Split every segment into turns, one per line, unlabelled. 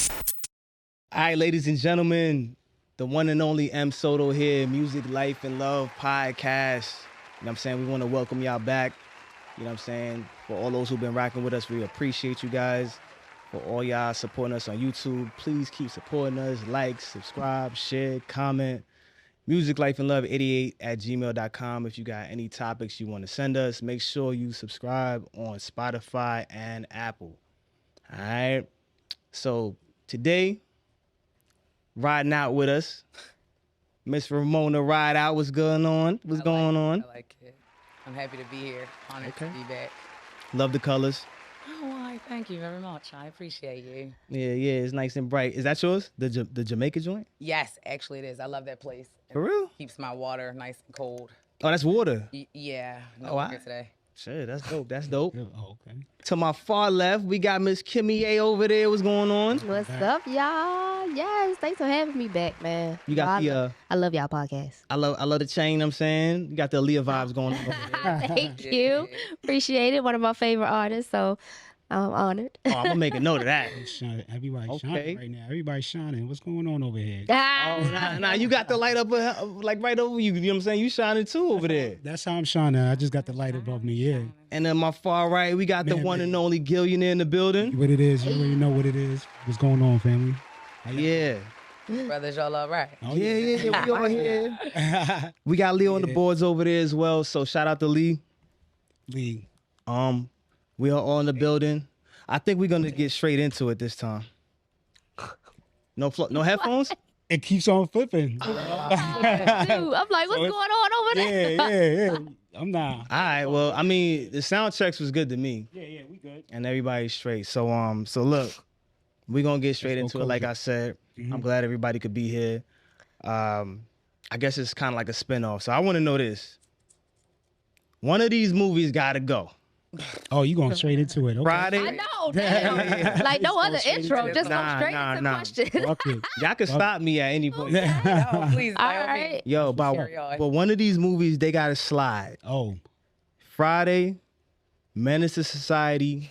All right, ladies and gentlemen, the one and only M. Soto here, Music, Life, and Love Podcast. You know what I'm saying? We want to welcome y'all back. You know what I'm saying? For all those who've been rocking with us, we appreciate you guys. For all y'all supporting us on YouTube, please keep supporting us. Like, subscribe, share, comment. Music, Life, and Love 88@gmail.com. If you got any topics you want to send us, make sure you subscribe on Spotify and Apple. All right? So today, riding out with us, Miss Ramona Rideout. What's going on? What's going on?
I like it. I'm happy to be here. Honored to be back.
Love the colors.
Oh, why? Thank you very much. I appreciate you.
Yeah, it's nice and bright. Is that yours? The Jamaica joint?
Yes, actually it is. I love that place.
For real?
Keeps my water nice and cold.
Oh, that's water.
Yeah. No
Oh,
water today.
Shit, that's dope. That's dope.
Oh, okay.
To my far left, we got Miss Kimia over there. What's going on?
What's up, y'all? Yes, thanks for having me back, man.
You got
I love y'all podcast.
I love the chain. I'm saying you got the Aaliyah vibes going on over there.
Thank you. Appreciate it. One of my favorite artists, so I'm honored.
Oh, I'm gonna make a note of that.
Everybody's
Okay.
shining right now. Everybody's shining. What's going on over here?
Oh, nah, you got the light up like right over you. You know what I'm saying? You shining too over there.
That's how I'm shining. I just got the light above me. Yeah.
And then my far right, we got the one and only Gillionaire in the building.
What it is. You already know what it is. What's going on, family?
Yeah.
Brothers, y'all all right?
Oh,
Yeah, we all here. We got Leo on the boards over there as well. So shout out to Lee.
Lee.
We are all in the building. I think we're gonna get straight into it this time. No headphones?
It keeps on flipping.
Dude, I'm like, what's going on over there?
Yeah. I'm not.
All right. Well, I mean, the sound checks was good to me,
Yeah, we good.
and everybody's straight. So look, we're gonna get straight into it. Like I said, I'm glad everybody could be here. I guess it's kind of like a spinoff. So I want to know this. One of these movies gotta go.
Oh, you going straight into it. Okay.
Friday.
I know, damn. Like no other intro, just go straight into questions.
Fuck it.
Y'all can stop me at any point.
No, please.
All
by all means.
right.
Yo,
Carry on.
but one of these movies, they gotta slide.
Oh,
Friday, Menace to Society,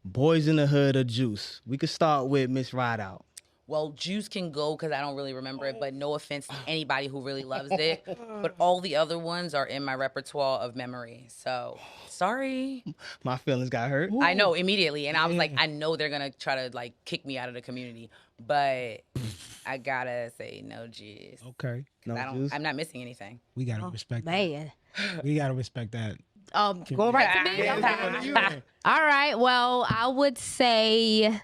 Boys in the Hood, or Juice. We could start with Miss Rideout.
Well, Juice can go because I don't really remember it, but no offense to anybody who really loves it. But all the other ones are in my repertoire of memory. So, sorry.
My feelings got hurt.
I know immediately. And I was like, I know they're going to try to like kick me out of the community. But I got to say no Juice.
okay.
No Juice?
I'm not missing anything.
We got to respect that.
Man.
We got to respect that.
Going right to me? Okay. All right. Well, I would say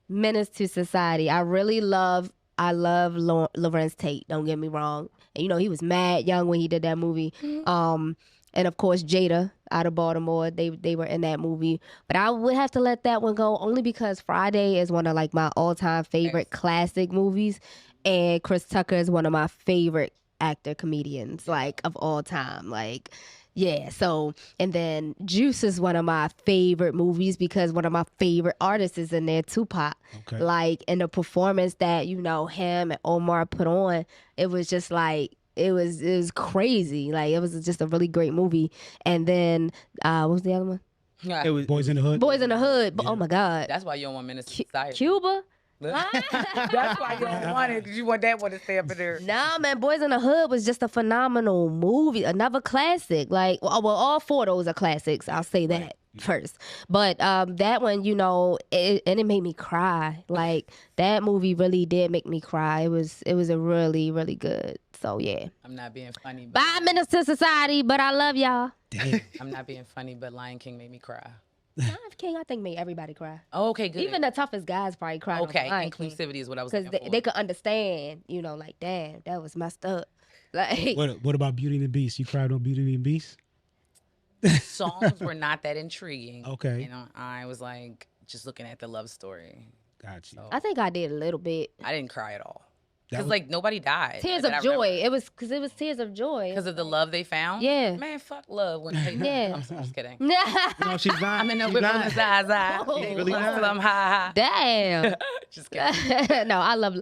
Menace to Society. I love Lawrence Tate. Don't get me wrong. And you know, he was mad young when he did that movie. And of course, Jada out of Baltimore. They were in that movie. But I would have to let that one go only because Friday is one of like my all-time favorite classic movies. And Chris Tucker is one of my favorite comedians, like of all time. Like, yeah, so, and then Juice is one of my favorite movies because one of my favorite artists is in there, Tupac.
Okay.
Like, and the performance that, you know, him and Omar put on, it was just like, it was crazy. Like, it was just a really great movie. And then, what was the other one?
It was
Boys in the Hood.
Boys in the Hood. Oh my God.
That's why you don't want Menace to Society.
Cuba?
That's why you don't want it, because you want that one to stay up in there.
Nah, man, Boys in the Hood was just a phenomenal movie, another classic. Like, well, all four of those are classics. I'll say that first. But that one, you know, it made me cry. Like, that movie really did make me cry. It was a really, really good. So yeah.
I'm not being funny. But
Bye, Minister Society, but I love y'all.
Damn.
I'm not being funny, but Lion King made me cry.
Lion King, I think made everybody cry.
Oh, okay, good.
Even the toughest guys probably cried.
okay,
on Lion King.
inclusivity is what I was
Because
looking for.
they could understand, you know, like, damn, that was messed up. Like,
What about Beauty and the Beast? You cried on Beauty and the Beast?
Songs were not that intriguing.
Okay.
You know, I was like just looking at the love story.
Got you.
I think I did a little bit.
I didn't cry at all.
That
Because
was-
like nobody died.
Tears of joy. It was because it was tears of joy.
Because of the love they found.
Yeah.
Man, fuck love. When they,
Yeah.
I'm just kidding.
No, she's not.
I'm in the
she's
whip on
not.
the Zaza.
Oh.
Really not.
I'm high.
Damn.
Just kidding.
No, I love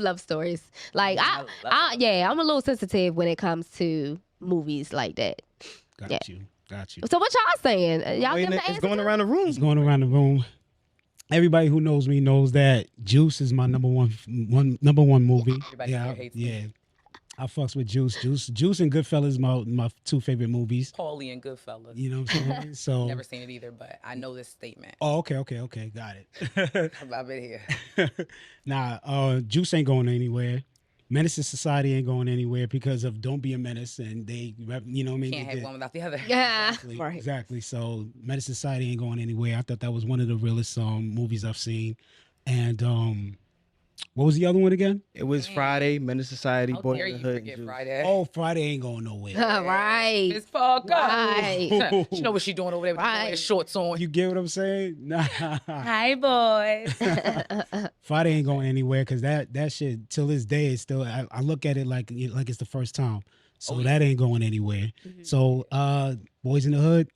love stories. Like
I
I'm a little sensitive when it comes to movies like that.
Got you.
So what y'all saying? Y'all
Wait,
give the
it's
answer
going
to?
around the room.
It's going around the room. everybody who knows me knows that Juice is my number one movie.
Everybody here hates me.
yeah. I fucks with Juice. Juice and Goodfellas my two favorite movies.
Paulie and Goodfellas.
You know what I'm saying? So
Never seen it either, but I know this statement.
Oh, okay, got it.
I've been here.
Nah, Juice ain't going anywhere. Menace to Society ain't going anywhere because of Don't Be a Menace, and they, you know what I mean?
Can't have one without the other.
Yeah.
Exactly. So Menace to Society ain't going anywhere. I thought that was one of the realest movies I've seen. And what was the other one again?
It was Friday, Menace Society,
How
Boys
dare
in the
you
Hood.
forget
and Juice.
Friday?
Oh, Friday ain't going nowhere.
Right.
It's fuck up.
Right.
She know what she doing over there with
Right.
the shorts on.
You get what I'm saying? Nah.
Hi, boys.
Friday ain't going anywhere because that shit till this day is still. I look at it like it's the first time. So that ain't going anywhere. So Boys in the Hood.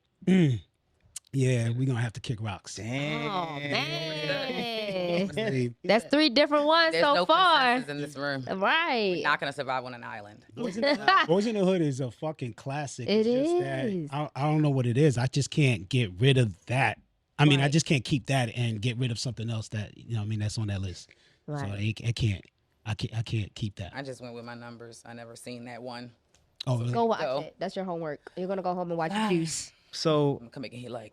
Yeah, we're gonna have to kick rocks.
Damn.
Oh, man.
Honestly,
That's 3 different ones
There's
so
no
far.
consensus in this room.
Right.
Not gonna survive on an island.
Boys in the Hood is a fucking classic.
It
It's just
is.
that I don't know what it is. I just can't get rid of that. I mean, I
Right.
just can't keep that and get rid of something else that you know. What I mean, that's on that list. So
Right.
I can't keep that.
I just went with my numbers. I never seen that one.
Oh, really?
Go watch
Go.
it. That's your homework. You're gonna go home and watch Juice.
So,
I'm coming in here like,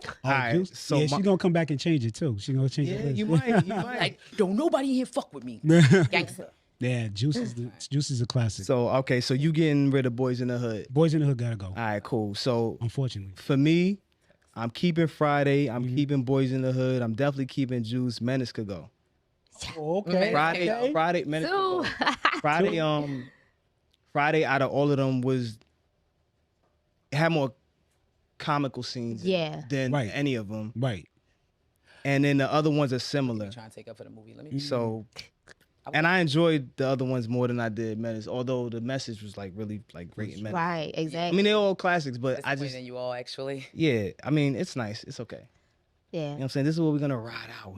Oh,
Alright,
Juice?
so
yeah,
my-
she's gonna come back and change it too. She's gonna change
yeah,
it.
you might. You might.
like, don't nobody here fuck with me. Gangster.
Yeah, Juice is a classic.
So, okay, so you getting rid of Boys in the Hood.
Boys in the Hood gotta go.
All right, cool. So,
Unfortunately.
for me, I'm keeping Friday. I'm keeping Boys in the Hood. I'm definitely keeping Juice. Menace could go.
Oh,
okay.
Friday, Menace
Two.
could go. Friday, out of all of them, it had more comical scenes
Yeah.
than
Right.
any of them.
Right.
And then the other ones are similar.
Trying to take up for the movie. Let me.
So, and I enjoyed the other ones more than I did Menace, although the message was like really like great in Menace.
Right.
I
Exactly.
mean, they're all classics, but I
Disappointed
just,
in you all actually.
yeah, I mean, it's nice. It's okay. You know
Yeah.
what I'm saying? This is what we're going to ride out.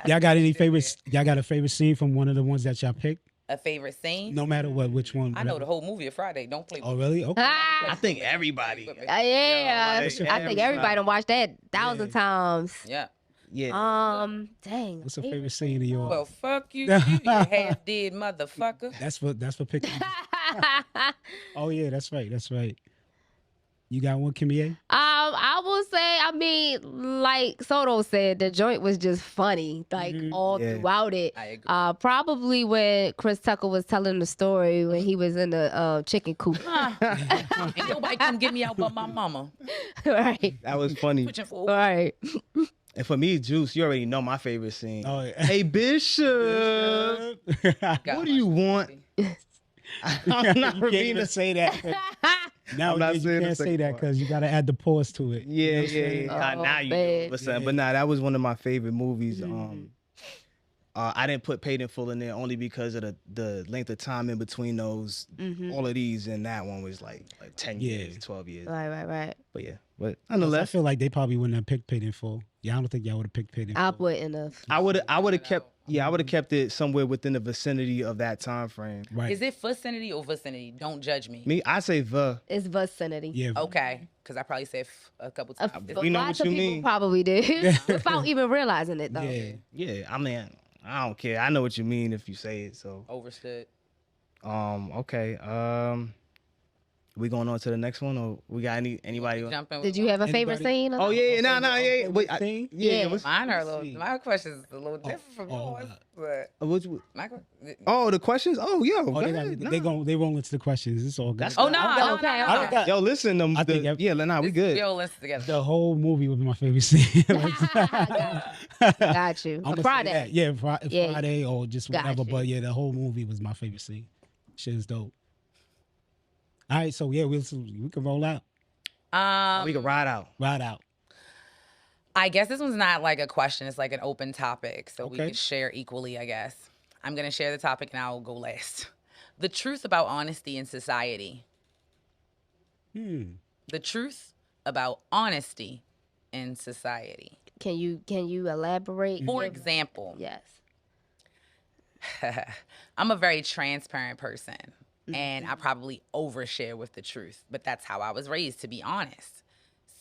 Y'all got any favorites? Y'all got a favorite scene from one of the ones that y'all picked?
A favorite scene?
No matter what, which one.
I know
whatever.
the whole movie of Friday. Don't play.
Oh, really? Okay.
I think everybody.
Yeah.
Like,
I think everybody done watched that 1,000 times.
Yeah.
Yeah.
Dang.
What's a favorite scene of yours?
Well, fuck you, you half dead motherfucker.
That's for picking. Oh yeah, that's right. That's right. You got one, Kimia?
I will say, I mean, like Soto said, the joint was just funny, like all
Yeah.
throughout it.
I agree.
Probably when Chris Tucker was telling the story when he was in the chicken coop.
Ain't nobody come get me out but my mama.
Right.
That was funny.
Pushing for
Right.
And for me, Juice, you already know my favorite scene.
Oh, yeah.
Hey, Bishop, what do you want? I'm not
You can't
repeating
even
this.
say that. Now
I'm not
you
saying the
can't say
second
that
part.
because you got to add the pause to it.
Yeah, yeah.
Oh,
Now you
man.
do. Listen, but nah, that was one of my favorite movies. I didn't put Paid in Full in there only because of the length of time in between those. All of these and that one was like 10 years, 12 years.
Right.
But yeah, but
I
nonetheless,
feel like they probably wouldn't have picked Paid in Full. Yeah, I don't think y'all would have picked Paid in Full.
I wouldn't have.
I would have kept it somewhere within the vicinity of that time frame.
Right.
Is it vicinity or vicinity? Don't judge me.
Me, I say the.
It's vicinity.
Yeah.
Okay, because I probably said a couple times.
We know
Lots
what
of
you
people
mean.
probably did without even realizing it though.
Yeah.
Yeah, I mean, I don't care. I know what you mean if you say it. So,
Overstood.
okay. We going on to the next one, or we got anybody?
Jump in
Did
with
you have a favorite
Anybody?
scene?
Oh yeah, nah, yeah. Wait,
Thing?
Yeah.
what's,
mine are a
Let's see.
little. My question is a little different from yours, but
what's,
my
oh, the questions. Oh, yo,
Oh,
go
they,
ahead.
they roll into the questions. It's all good.
That's-
oh no,
Okay,
no,
I don't got-
Yo, listen,
I think
we good.
We all listen together.
the whole movie was my favorite scene.
Got you.
I'm gonna say
Friday.
that. Yeah,
Yeah.
Friday or just whatever.
Gotcha.
But yeah, the whole movie was my favorite scene. Shit is dope. All right, so yeah, we can roll out,
We can ride out.
ride out.
I guess this one's not like a question. It's like an open topic, so we
Okay.
can share equally. I guess I'm gonna share the topic, and I'll go last. The truth about honesty in society. The truth about honesty in society.
Can you elaborate?
For example,
Yes.
I'm a very transparent person, and I probably overshare with the truth, but that's how I was raised, to be honest.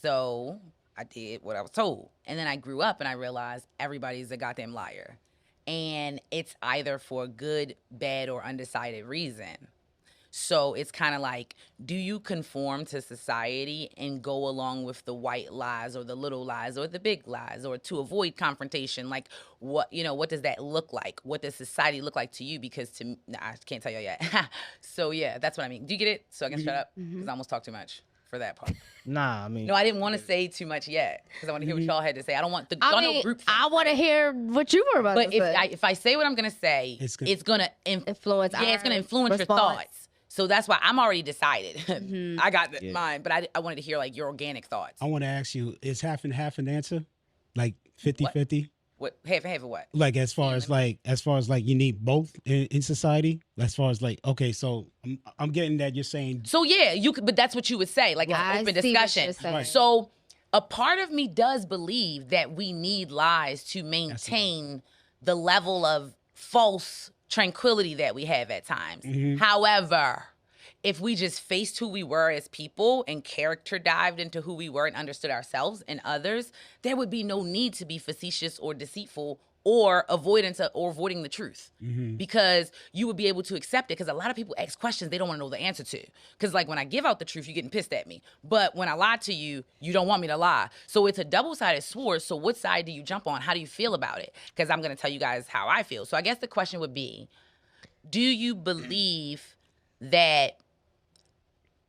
So I did what I was told. And then I grew up and I realized everybody's a goddamn liar. And it's either for good, bad, or undecided reason. So it's kind of like, do you conform to society and go along with the white lies or the little lies or the big lies, or to avoid confrontation? Like, what does that look like? What does society look like to you? Because to me, I can't tell you yet. So yeah, that's what I mean. Do you get it? So I can shut up because I almost talked too much for that part.
Nah, I mean.
No, I didn't want to say too much yet because I want to hear what y'all had to say. I don't want the group.
I want to hear what you were about
But
to say.
if I say what I'm gonna say, it's gonna
influence.
Yeah, it's gonna influence your thoughts. So that's why I'm already decided. I got mine, but I wanted to hear like your organic thoughts.
I want to ask you, is half and half an answer? Like 50-50?
What half and half of what?
Like as far as you need both in society. As far as like, okay, so I'm getting that you're saying.
So yeah, you could, but that's what you would say, like an open discussion.
Right.
So a part of me does believe that we need lies to maintain the level of false tranquility that we have at times. However, if we just faced who we were as people and character dived into who we were and understood ourselves and others, there would be no need to be facetious or deceitful or avoiding the truth, because you would be able to accept it. Because a lot of people ask questions they don't want to know the answer to. Because like when I give out the truth, you're getting pissed at me. But when I lie to you, you don't want me to lie. So it's a double-sided sword. So what side do you jump on? How do you feel about it? Because I'm going to tell you guys how I feel. So I guess the question would be, do you believe that...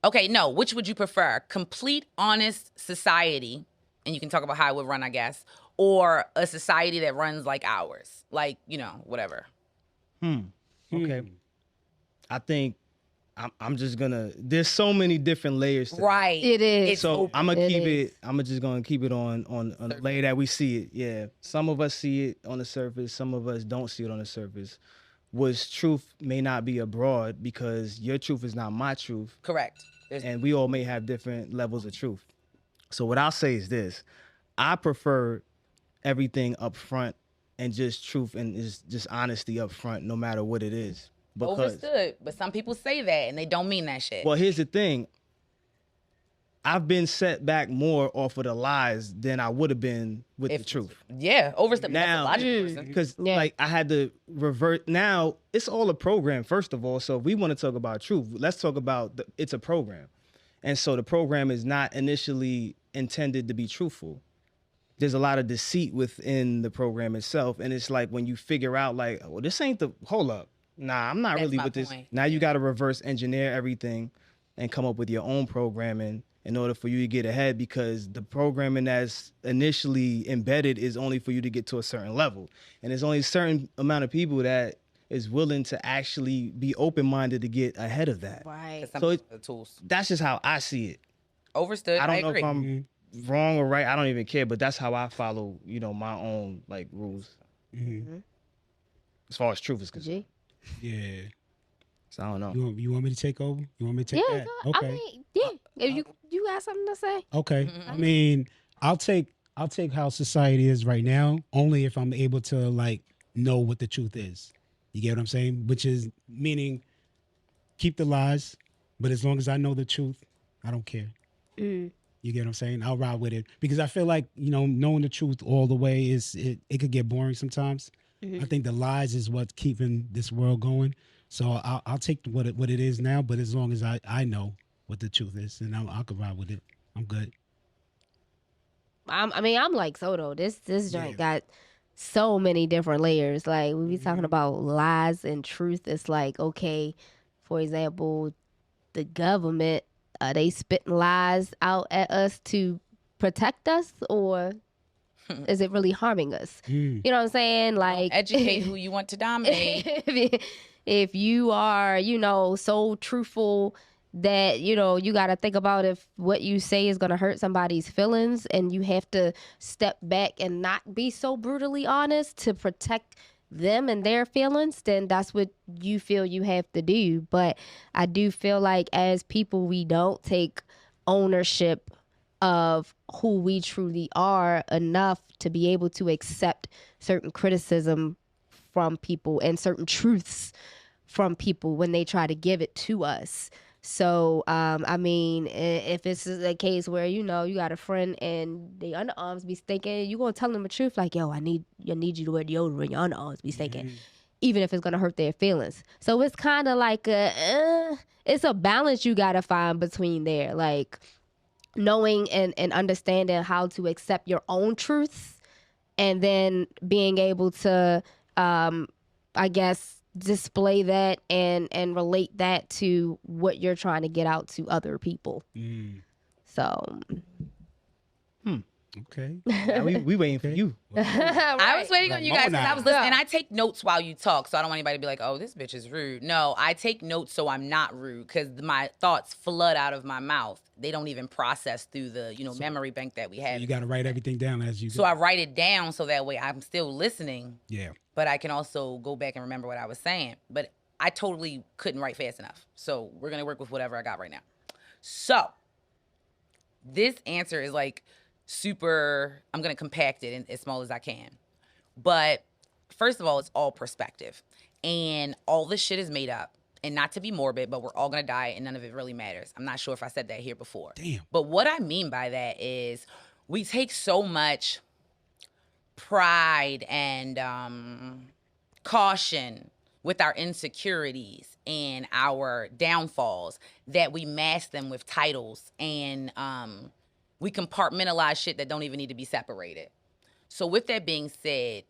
Okay, no, which would you prefer? Complete, honest society, and you can talk about how it would run, I guess, or a society that runs like ours? Like, whatever.
Okay. I think I'm just gonna. There's so many different layers to that.
Right.
It is.
So
open.
I'm gonna keep
is.
it. I'm just gonna keep it on the layer that we see it. Yeah. Some of us see it on the surface. Some of us don't see it on the surface. Which truth may not be abroad because your truth is not my truth.
Correct.
And we all may have different levels of truth. So what I'll say is this: I prefer everything up front and just truth and just honesty up front, no matter what it is. Because,
Overstood. But some people say that and they don't mean that shit.
well, here's the thing. I've been set back more off of the lies than I would have been with the truth.
Yeah, overstood.
Now,
That's a logical person.
because like I had to revert. Now it's all a program, first of all. So if we want to talk about truth, let's talk about it's a program. And so the program is not initially intended to be truthful. There's a lot of deceit within the program itself. And it's like when you figure out like, well, this ain't hold up. Nah, I'm not
That's
really
my
with this.
point.
Now you got to reverse engineer everything and come up with your own programming in order for you to get ahead, because the programming that's initially embedded is only for you to get to a certain level. And there's only a certain amount of people that is willing to actually be open-minded to get ahead of that.
Right.
So
the tools.
That's just how I see it.
Overstood.
I don't know
agree.
if I'm wrong or right. I don't even care, but that's how I follow, my own like rules. As far as truth is concerned.
Yeah.
So I don't know.
You want me to take over? You want me to take
Yeah,
that?
go-
Okay.
I mean, yeah. If you got something to say,
Okay. I mean, I'll take how society is right now only if I'm able to like know what the truth is. You get what I'm saying? Which is meaning keep the lies, but as long as I know the truth, I don't care. You get what I'm saying? I'll ride with it because I feel like, knowing the truth all the way it could get boring sometimes. I think the lies is what's keeping this world going. So I'll take what it is now, but as long as I know what the truth is, and I can ride with it. I'm good.
I'm like Soto. This joint got so many different layers. Like we be talking about lies and truth. It's like, okay, for example, the government, are they spitting lies out at us to protect us, or is it really harming us? You know what I'm saying? Like
Educate who you want to dominate.
if you are, so truthful that, you got to think about if what you say is going to hurt somebody's feelings, and you have to step back and not be so brutally honest to protect them and their feelings, then that's what you feel you have to do. But I do feel like as people, we don't take ownership of who we truly are enough to be able to accept certain criticism from people and certain truths from people when they try to give it to us. So, I mean, if it's a case where, you know, you got a friend and the underarms be stinking, you going to tell them the truth. Like, yo, I need you to wear deodorant. Your underarms be stinking. Even if it's going to hurt their feelings. So it's kind of like it's a balance you got to find between there. Like, knowing and understanding how to accept your own truths, and then being able to, I guess, display that and relate that to what you're trying to get out to other people. So
Okay.
Now we waiting for you.
I was waiting on you guys because I was listening.
Yeah.
And I take notes while you talk, so I don't want anybody to be like, oh, this bitch is rude. No, I take notes so I'm not rude because my thoughts flood out of my mouth. They don't even process through the memory bank that we have.
You got to write everything down as you go.
So I write it down so that way I'm still listening.
Yeah.
But I can also go back and remember what I was saying. But I totally couldn't write fast enough. So we're going to work with whatever I got right now. So this answer is like super, I'm going to compact it as small as I can. But first of all, it's all perspective. And all this shit is made up. And not to be morbid, but we're all going to die and none of it really matters. I'm not sure if I said that here before.
Damn.
But what I mean by that is we take so much pride and caution with our insecurities and our downfalls that we mask them with titles and we compartmentalize shit that don't even need to be separated. So with that being said,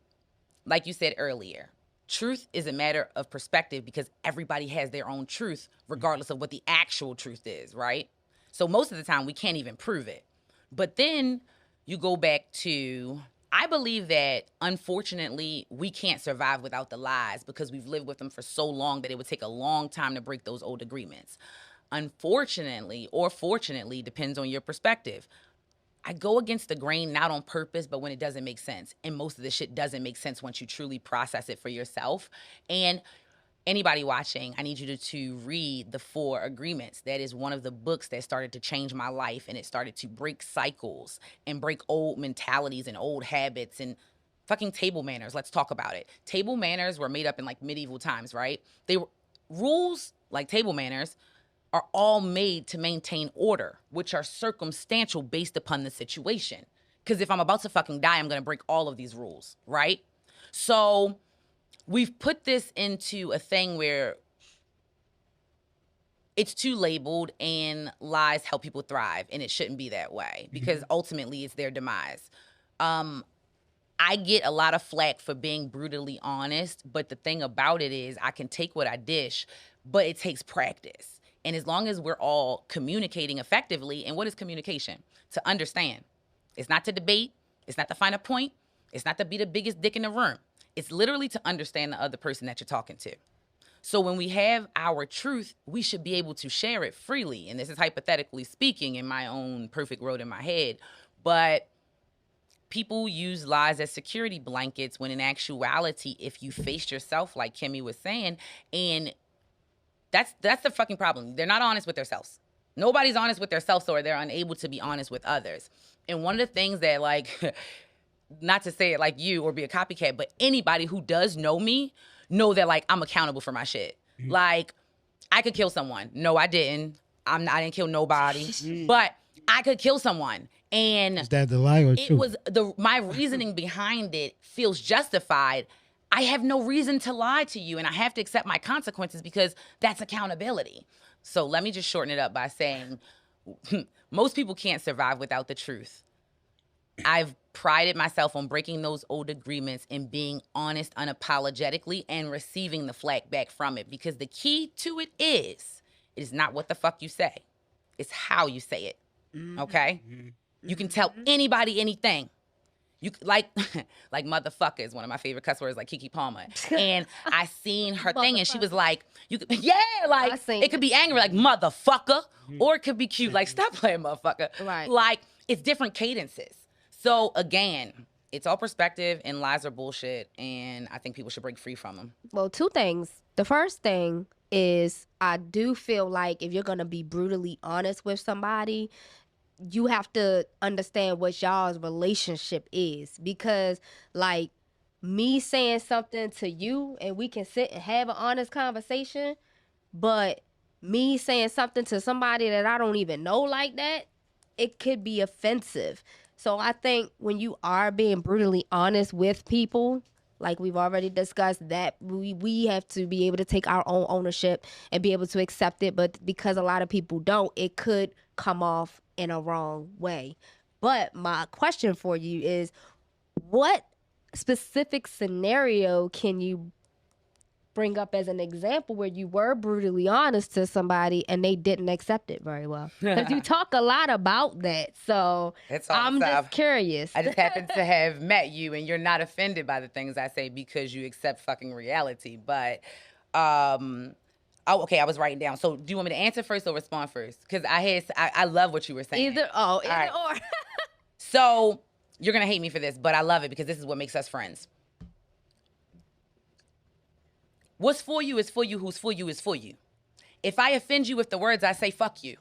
like you said earlier, truth is a matter of perspective because everybody has their own truth regardless of what the actual truth is, right? So most of the time we can't even prove it. But then you go back to, I believe that unfortunately we can't survive without the lies because we've lived with them for so long that it would take a long time to break those old agreements. Unfortunately, or fortunately, depends on your perspective, I go against the grain not on purpose, but when it doesn't make sense. And most of the shit doesn't make sense once you truly process it for yourself. And anybody watching, I need you to read The 4 Agreements. That is one of the books that started to change my life, and it started to break cycles and break old mentalities and old habits and fucking table manners. Let's talk about it. Table manners were made up in like medieval times, right? They were rules like table manners are all made to maintain order, which are circumstantial based upon the situation. Because if I'm about to fucking die, I'm going to break all of these rules, right? So we've put this into a thing where it's too labeled and lies help people thrive, and it shouldn't be that way because ultimately it's their demise. I get a lot of flack for being brutally honest, but the thing about it is I can take what I dish, but it takes practice. And as long as we're all communicating effectively, and what is communication? To understand. It's not to debate. It's not to find a point. It's not to be the biggest dick in the room. It's literally to understand the other person that you're talking to. So when we have our truth, we should be able to share it freely. And this is hypothetically speaking in my own perfect world in my head. But people use lies as security blankets when in actuality, if you face yourself, like Kimmy was saying, and that's the fucking problem. They're not honest with themselves. Nobody's honest with themselves, or they're unable to be honest with others. And one of the things that, like, not to say it like you or be a copycat, but anybody who does know me know that, like, I'm accountable for my shit. Like, I could kill someone. No, I didn't. I didn't kill nobody. But I could kill someone. And
is that the lie or
it
true?
was my reasoning behind it feels justified. I have no reason to lie to you, and I have to accept my consequences because that's accountability. So let me just shorten it up by saying most people can't survive without the truth. I've prided myself on breaking those old agreements and being honest unapologetically and receiving the flack back from it, because the key to it is not what the fuck you say. It's how you say it, okay? You can tell anybody anything. You like motherfucker is one of my favorite cuss words, like Keke Palmer. And I seen her thing, and she was like, it could be angry, like motherfucker, or it could be cute, like stop playing motherfucker.
Right.
Like it's different cadences. So again, it's all perspective, and lies are bullshit, and I think people should break free from them.
Well, 2 things. The first thing is I do feel like if you're gonna be brutally honest with somebody, you have to understand what y'all's relationship is, because like me saying something to you and we can sit and have an honest conversation, but me saying something to somebody that I don't even know like that, it could be offensive. So I think when you are being brutally honest with people, like we've already discussed, that we have to be able to take our own ownership and be able to accept it. But because a lot of people don't, it could come off in a wrong way. But my question for you is, what specific scenario can you bring up as an example where you were brutally honest to somebody and they didn't accept it very well? Because you talk a lot about that. So I'm just curious.
I just happen to have met you and you're not offended by the things I say because you accept fucking reality. But, okay, I was writing down. So do you want me to answer first or respond first? Because I love what you were saying.
Either or.
So you're going to hate me for this, but I love it because this is what makes us friends. What's for you is for you. Who's for you is for you. If I offend you with the words, I say, fuck you.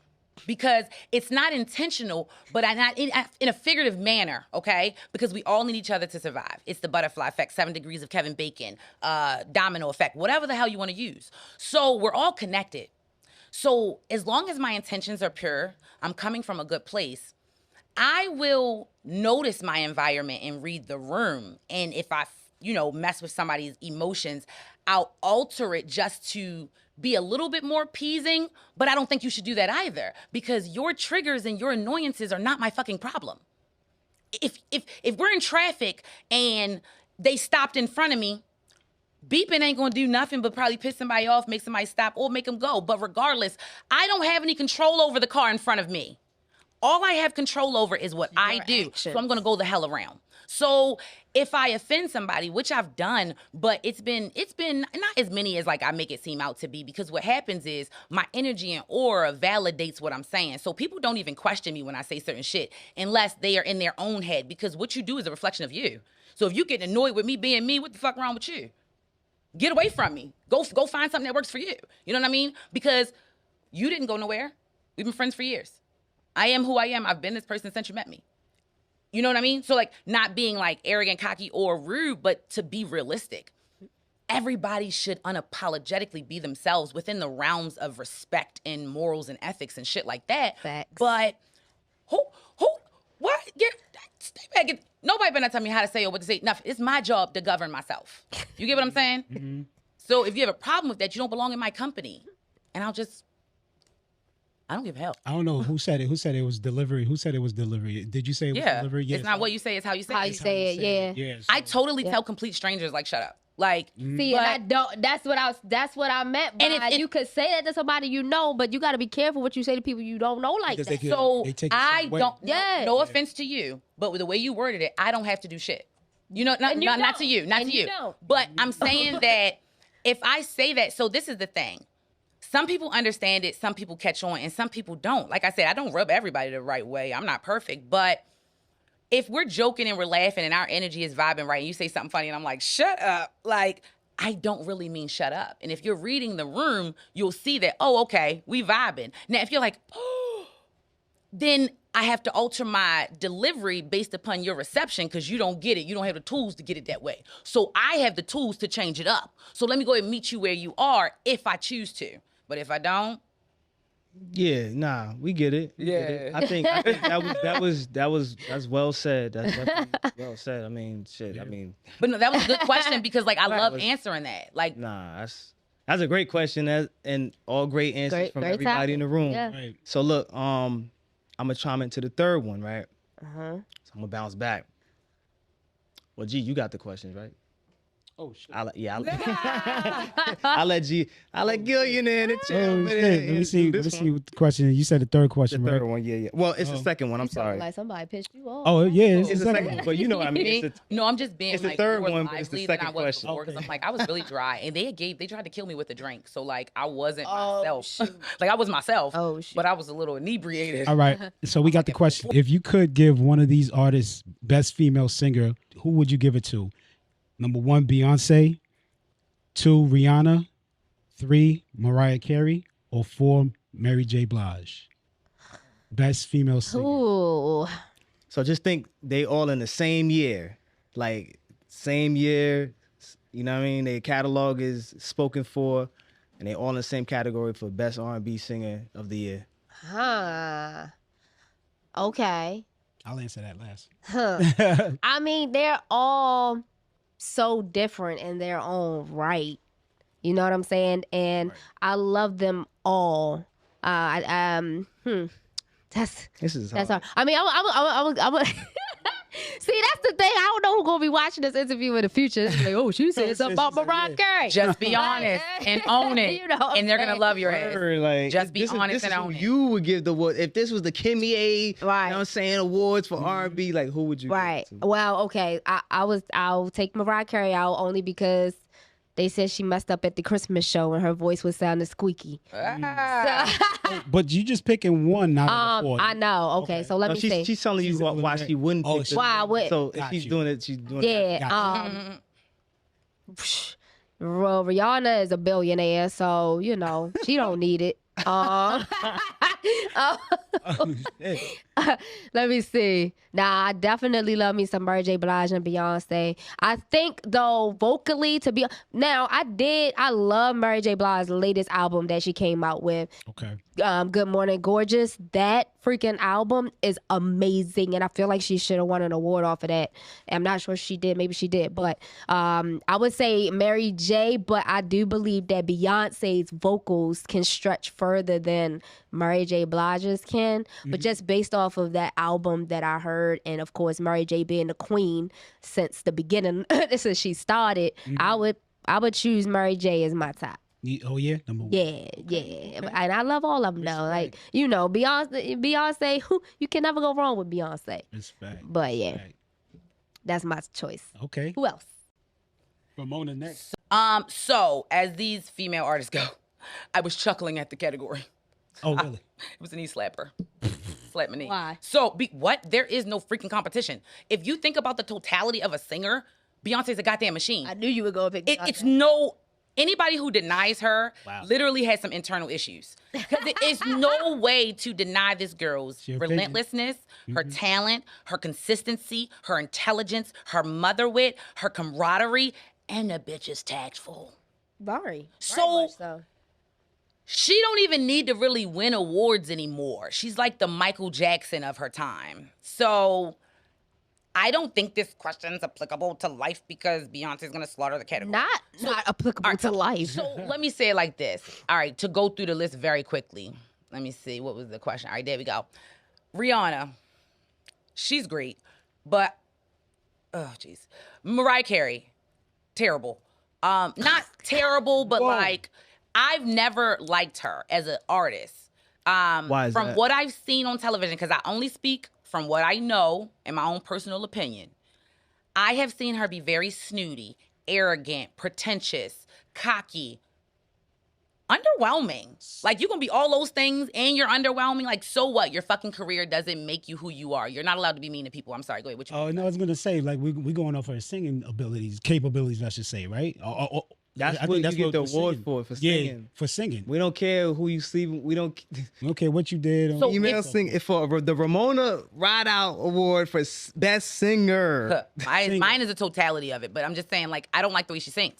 Because it's not intentional, but in a figurative manner, okay? Because we all need each other to survive. It's the butterfly effect, 7 degrees of Kevin Bacon, domino effect, whatever the hell you want to use. So we're all connected. So as long as my intentions are pure, I'm coming from a good place, I will notice my environment and read the room. And if I mess with somebody's emotions, I'll alter it just to be a little bit more appeasing, but I don't think you should do that either because your triggers and your annoyances are not my fucking problem. If we're in traffic and they stopped in front of me, beeping ain't gonna do nothing but probably piss somebody off, make somebody stop, or make them go. But regardless, I don't have any control over the car in front of me. All I have control over is what I do.
Actions.
So I'm gonna go the hell around. So if I offend somebody, which I've done, but it's been not as many as like I make it seem out to be, because what happens is my energy and aura validates what I'm saying. So people don't even question me when I say certain shit unless they are in their own head, because what you do is a reflection of you. So if you get annoyed with me being me, what the fuck wrong with you? Get away from me. Go find something that works for you. You know what I mean? Because you didn't go nowhere. We've been friends for years. I am who I am. I've been this person since you met me. You know what I mean? So like not being like arrogant, cocky, or rude, but to be realistic. Everybody should unapologetically be themselves within the realms of respect and morals and ethics and shit like that.
Facts.
But what? Stay back. Nobody better not tell me how to say or what to say. Nothing. It's my job to govern myself. You get what I'm saying? Mm-hmm. So if you have a problem with that, you don't belong in my company. And I don't give a hell.
I don't know who said it. Who said it was delivery? Who said it was delivery? Did you say it was delivery?
Yes. It's not what you say, it's how you say it.
How you say it, yeah.
So.
I totally tell complete strangers, like, shut up. Like,
see, and I don't. That's what I meant. By you could say that to somebody you know, but you got to be careful what you say to people you don't know like that.
So I don't. Yeah. No offense to you, but with the way you worded it, I don't have to do shit. You know, not to you, not to you. But I'm saying that if I say that, so this is the thing. Some people understand it, some people catch on, and some people don't. Like I said, I don't rub everybody the right way. I'm not perfect, but if we're joking and we're laughing and our energy is vibing right, and you say something funny and I'm like, shut up, like, I don't really mean shut up. And if you're reading the room, you'll see that, oh, okay, we vibing. Now, if you're like, oh, then I have to alter my delivery based upon your reception because you don't get it. You don't have the tools to get it that way. So I have the tools to change it up. So let me go ahead and meet you where you are if I choose to. But if I don't,
yeah, nah, we get it. I think that's well said. That's definitely well said. I mean, shit. Yeah. I mean,
but no, that was a good question because like I love answering that. Like,
nah, that's a great question, and all great answers from everybody in the room.
Yeah.
Right. So look, I'm gonna chime into the third one, right? So I'm gonna bounce back. Well, G, you got the questions, right?
Oh shit!
I'll let Gillian in and chill.
Let me see what the question. You said the third question,
the third
right?
one, yeah. Well, it's the second one. I'm sorry.
Like somebody pissed you off.
Oh yeah,
it's the second one, but you know what I mean.
No, I'm just being.
It's
like,
the third one, but it's the second question.
Okay. I'm like, I was really dry, and they tried to kill me with a drink, so like I wasn't myself. Like I was myself, but I was a little inebriated.
All right, so we got the question. If you could give one of these artists best female singer, who would you give it to? Number 1, Beyonce. 2, Rihanna. 3, Mariah Carey. Or 4, Mary J. Blige. Best female singer.
Ooh.
So just think they all in the same year. Like, same year. You know what I mean? Their catalog is spoken for. and they all in the same category for best R&B singer of the year.
Huh. Okay.
I'll answer that last.
Huh. I mean, they're all so different in their own right. You know what I'm saying? And I love them all. That's hard. I mean, I'm see, that's the thing. I don't know who's gonna be watching this interview in the future. It's like, oh, she said something about Mariah Carey.
Just be honest and own it,
You know what
and they're
I'm
gonna love your ass.
Like,
Just be honest and
who
own it.
you would give the award. If this was the Kimia,
Right.
you know what I'm saying, awards for R&B, like who would you
Right.
give it to?
Well, okay. I'll take Mariah Carey out only because they said she messed up at the Christmas show and her voice was sounding squeaky.
But you just picking one out of the four.
I know. Okay, so let
No,
me see.
she's telling you why she wouldn't pick the,
Why I would-
So if
Got
she's
you.
doing it, she's doing it.
Yeah. Well, Rihanna is a billionaire, so you know she don't need it. Let me see. Nah, I definitely love me some Mary J. Blige and Beyonce. I think though vocally to be I love Mary J. Blige's latest album that she came out with.
Okay.
Good Morning Gorgeous. That freaking album is amazing, and I feel like she should have won an award off of that. I'm not sure she did. Maybe she did, but I would say Mary J. But I do believe that Beyonce's vocals can stretch further than Mary J. Blige's can. But just based off of that album that I heard, and of course Mary J. being the queen since the beginning, since she started, I would choose Mary J. as my top.
Oh yeah, number one.
Yeah. And I love all of them though. Like, you know, Beyonce, you can never go wrong with Beyonce.
Respect.
But yeah,
Respect.
that's my choice.
Okay.
Who else?
Ramona next.
So as these female artists go, I was chuckling at the category.
Oh really?
It was a knee slapper. Slap my knee.
Why?
So, what? There is no freaking competition. If you think about the totality of a singer, Beyonce's a goddamn machine.
I knew you would go pick
It's no... Anybody who denies her literally has some internal issues. Because there is no way to deny this girl's relentlessness, her talent, her consistency, her intelligence, her mother wit, her camaraderie, and the bitch is tactful.
Very.
So she don't even need to really win awards anymore. She's like the Michael Jackson of her time. So I don't think this question's applicable to life because Beyonce's gonna slaughter the category.
Not applicable to life.
So let me say it like this. All right, to go through the list very quickly. Let me see, what was the question? All right, there we go. Rihanna, she's great, but, oh, jeez. Mariah Carey, terrible. Not terrible, but like, I've never liked her as an artist.
Why is
from
that?
what I've seen on television, because I only speak from what I know and my own personal opinion. I have seen her be very snooty, arrogant, pretentious, cocky, underwhelming. Like, you're going to be all those things and you're underwhelming. Like, so what? Your fucking career doesn't make you who you are. You're not allowed to be mean to people. I'm sorry. Go ahead. What you
Oh no, I was gonna say like we going off her singing capabilities, I should say, right?
That's what you get the award for singing.
Yeah, for singing.
We don't care who you see. We don't
Okay, what you did.
So
female sing it for the Ramona Rideout Award for best singer.
Mine is a totality of it, but I'm just saying, like, I don't like the way she sings.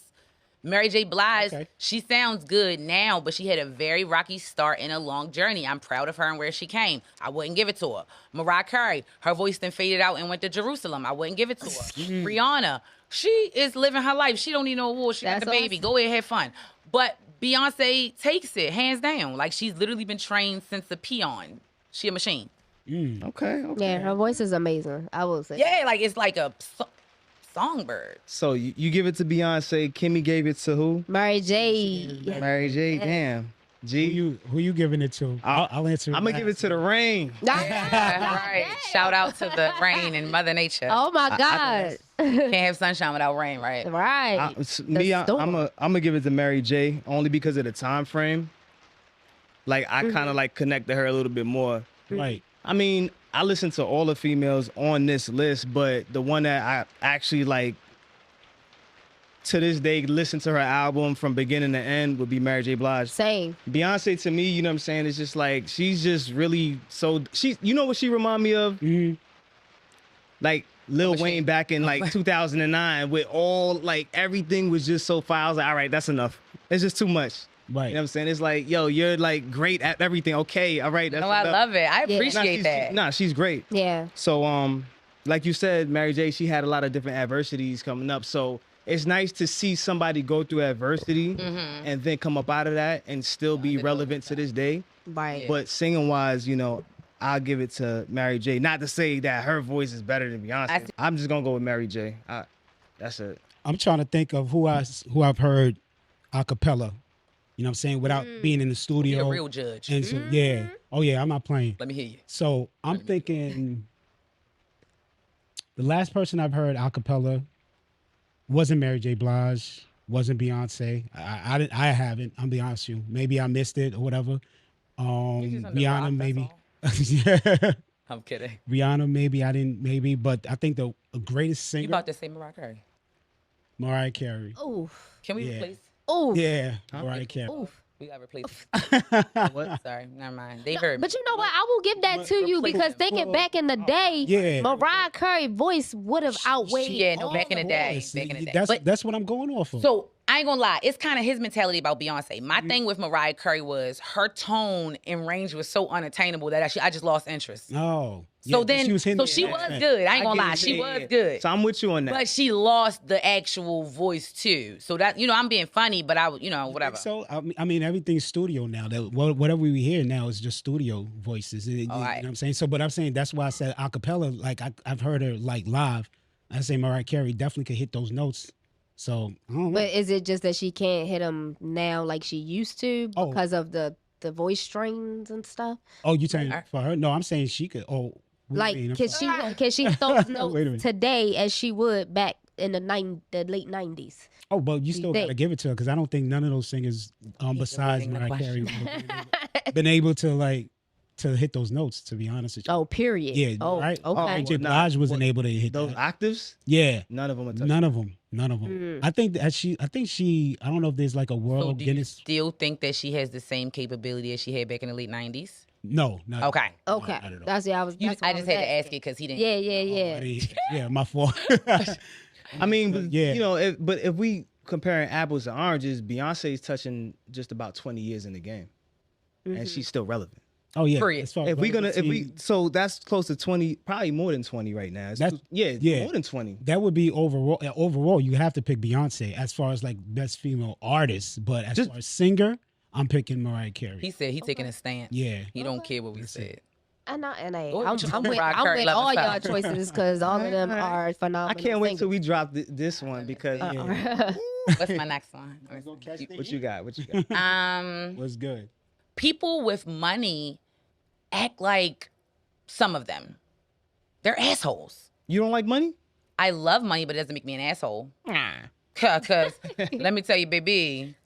Mary J. Blige, she sounds good now, but she had a very rocky start in a long journey. I'm proud of her and where she came. I wouldn't give it to her. Mariah Carey, her voice then faded out and went to Jerusalem. I wouldn't give it to her. Rihanna, she is living her life. She don't need no award. She got the baby. Go ahead, have fun. But Beyonce takes it, hands down. Like, she's literally been trained since a peon. She a machine.
Okay.
Yeah, her voice is amazing. I will say.
Yeah, like, it's like a songbird.
So you give it to Beyonce. Kimmy gave it to who?
Mary J.
Mary J. Damn. G.
Who you giving it to? I'll answer.
I'm gonna give it to the rain.
Right. Shout out to the rain and Mother Nature.
Oh my God.
Can't have sunshine without rain, right?
Right.
I'm gonna give it to Mary J. Only because of the time frame. Like, I kind of like connect to her a little bit more.
Right.
I mean, I listen to all the females on this list, but the one that I actually like to this day listen to her album from beginning to end would be Mary J. Blige.
Same.
Beyonce, to me, you know what I'm saying, it's just like, she's just really so, you know what she remind me of? Like Lil Wayne back in like 2009 with all, like, everything was just so fire. I was like, all right, that's enough. It's just too much.
Right.
You know what I'm saying? It's like, yo, you're like great at everything. Okay, all right. That's
No, I love it. I appreciate that.
Nah, she's great.
Yeah.
So, like you said, Mary J, she had a lot of different adversities coming up. So it's nice to see somebody go through adversity and then come up out of that and still be relevant to this day.
Right.
But singing wise, you know, I'll give it to Mary J. Not to say that her voice is better than Beyonce. I'm just gonna go with Mary J. That's it.
I'm trying to think of who I've heard a cappella. You know what I'm saying? Without being in the studio.
You're a real judge.
And so, yeah. Oh yeah, I'm not playing.
Let me hear you.
So I'm thinking the last person I've heard a cappella wasn't Mary J. Blige, wasn't Beyonce. I haven't. I'm be honest with you. Maybe I missed it or whatever. Rihanna maybe. Yeah.
I'm kidding.
Rihanna maybe I didn't maybe, but I think the greatest singer.
You about to say Mariah Carey?
Mariah Carey.
Oof.
Can we
Yeah.
replace?
Oof.
Yeah, Mariah Carey.
Oof.
We gotta replace. What? Sorry, never mind. They heard me.
But you know what? I will give that to you
replace
because
them.
thinking back in the day,
Yeah.
Mariah Carey's voice would have outweighed.
Yeah, no, back in the day.
Yes,
Back in the day.
That's what I'm going off of.
So I ain't gonna lie, it's kind of his mentality about Beyonce. My thing with Mariah Carey was her tone and range was so unattainable that I just lost interest.
Oh.
So
yeah,
then,
she was hitting
she
the
was
accent.
good. I ain't gonna
get
lie,
it,
she
yeah,
was
yeah.
good.
So I'm with you on that.
But she lost the actual voice too. So that, you know, I'm being funny, but whatever.
So I mean, everything's studio now. That whatever we hear now is just studio voices. You know what I'm saying? So, but I'm saying that's why I said acapella. Like I've heard her like live. I say Mariah Carey definitely could hit those notes. So I don't know.
But is it just that she can't hit them now like she used to because of the voice strains and stuff?
Oh, you saying for her? No, I'm saying she could. Oh, what
Like,
do you mean?
can she throw
Wait a
notes
minute.
today as she would back in the late 90s?
Oh, but you still
think?
gotta give it to her because I don't think none of those singers, besides
evading the
Mariah Carey,
question.
been able to hit those notes. To be honest with you.
Oh, period.
Yeah,
Oh,
right.
okay.
Mary J. Blige wasn't able to hit
those
that.
octaves,
Yeah,
none of them are touching.
none of them. I think that she. I don't know if there's like a
So
world
do you
Guinness.
still think that she has the same capability as she had back in the late 90s?
No, not
Okay.
Okay.
not at all.
That's I was. That's
I
what
just had to
asking.
ask it because he didn't.
Yeah,
I didn't- yeah, my fault.
I mean, but,
Yeah.
you know, if we comparing apples to oranges, Beyonce's touching just about 20 years in the game, and she's still relevant.
Oh yeah.
Period.
as far as relevancy,
So that's close to 20, probably more than 20 right now.
Yeah.
More than 20.
that would be overall. Overall, you have to pick Beyonce as far as like best female artist, but as far as singer, I'm picking Mariah Carey.
He said he's taking a stance.
Yeah.
He don't care what we said.
And
Go
I'm
with
with
Mariah Carey, love
all
and
y'all
style.
choices because all of them are
I
phenomenal.
can't wait till
singers.
we drop this one because
What's my next one?
what you got? What you got?
Was good.
People with money act like some of them. They're assholes.
You don't like money?
I love money, but it doesn't make me an asshole. Cause let me tell you, baby,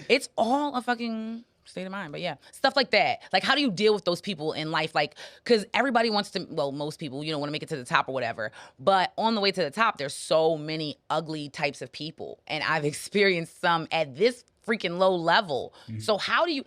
it's all a fucking state of mind. But yeah, stuff like that. Like, how do you deal with those people in life? Like, because everybody wants to, well, most people, want to make it to the top or whatever. But on the way to the top, there's so many ugly types of people. And I've experienced some at this freaking low level. So how do you...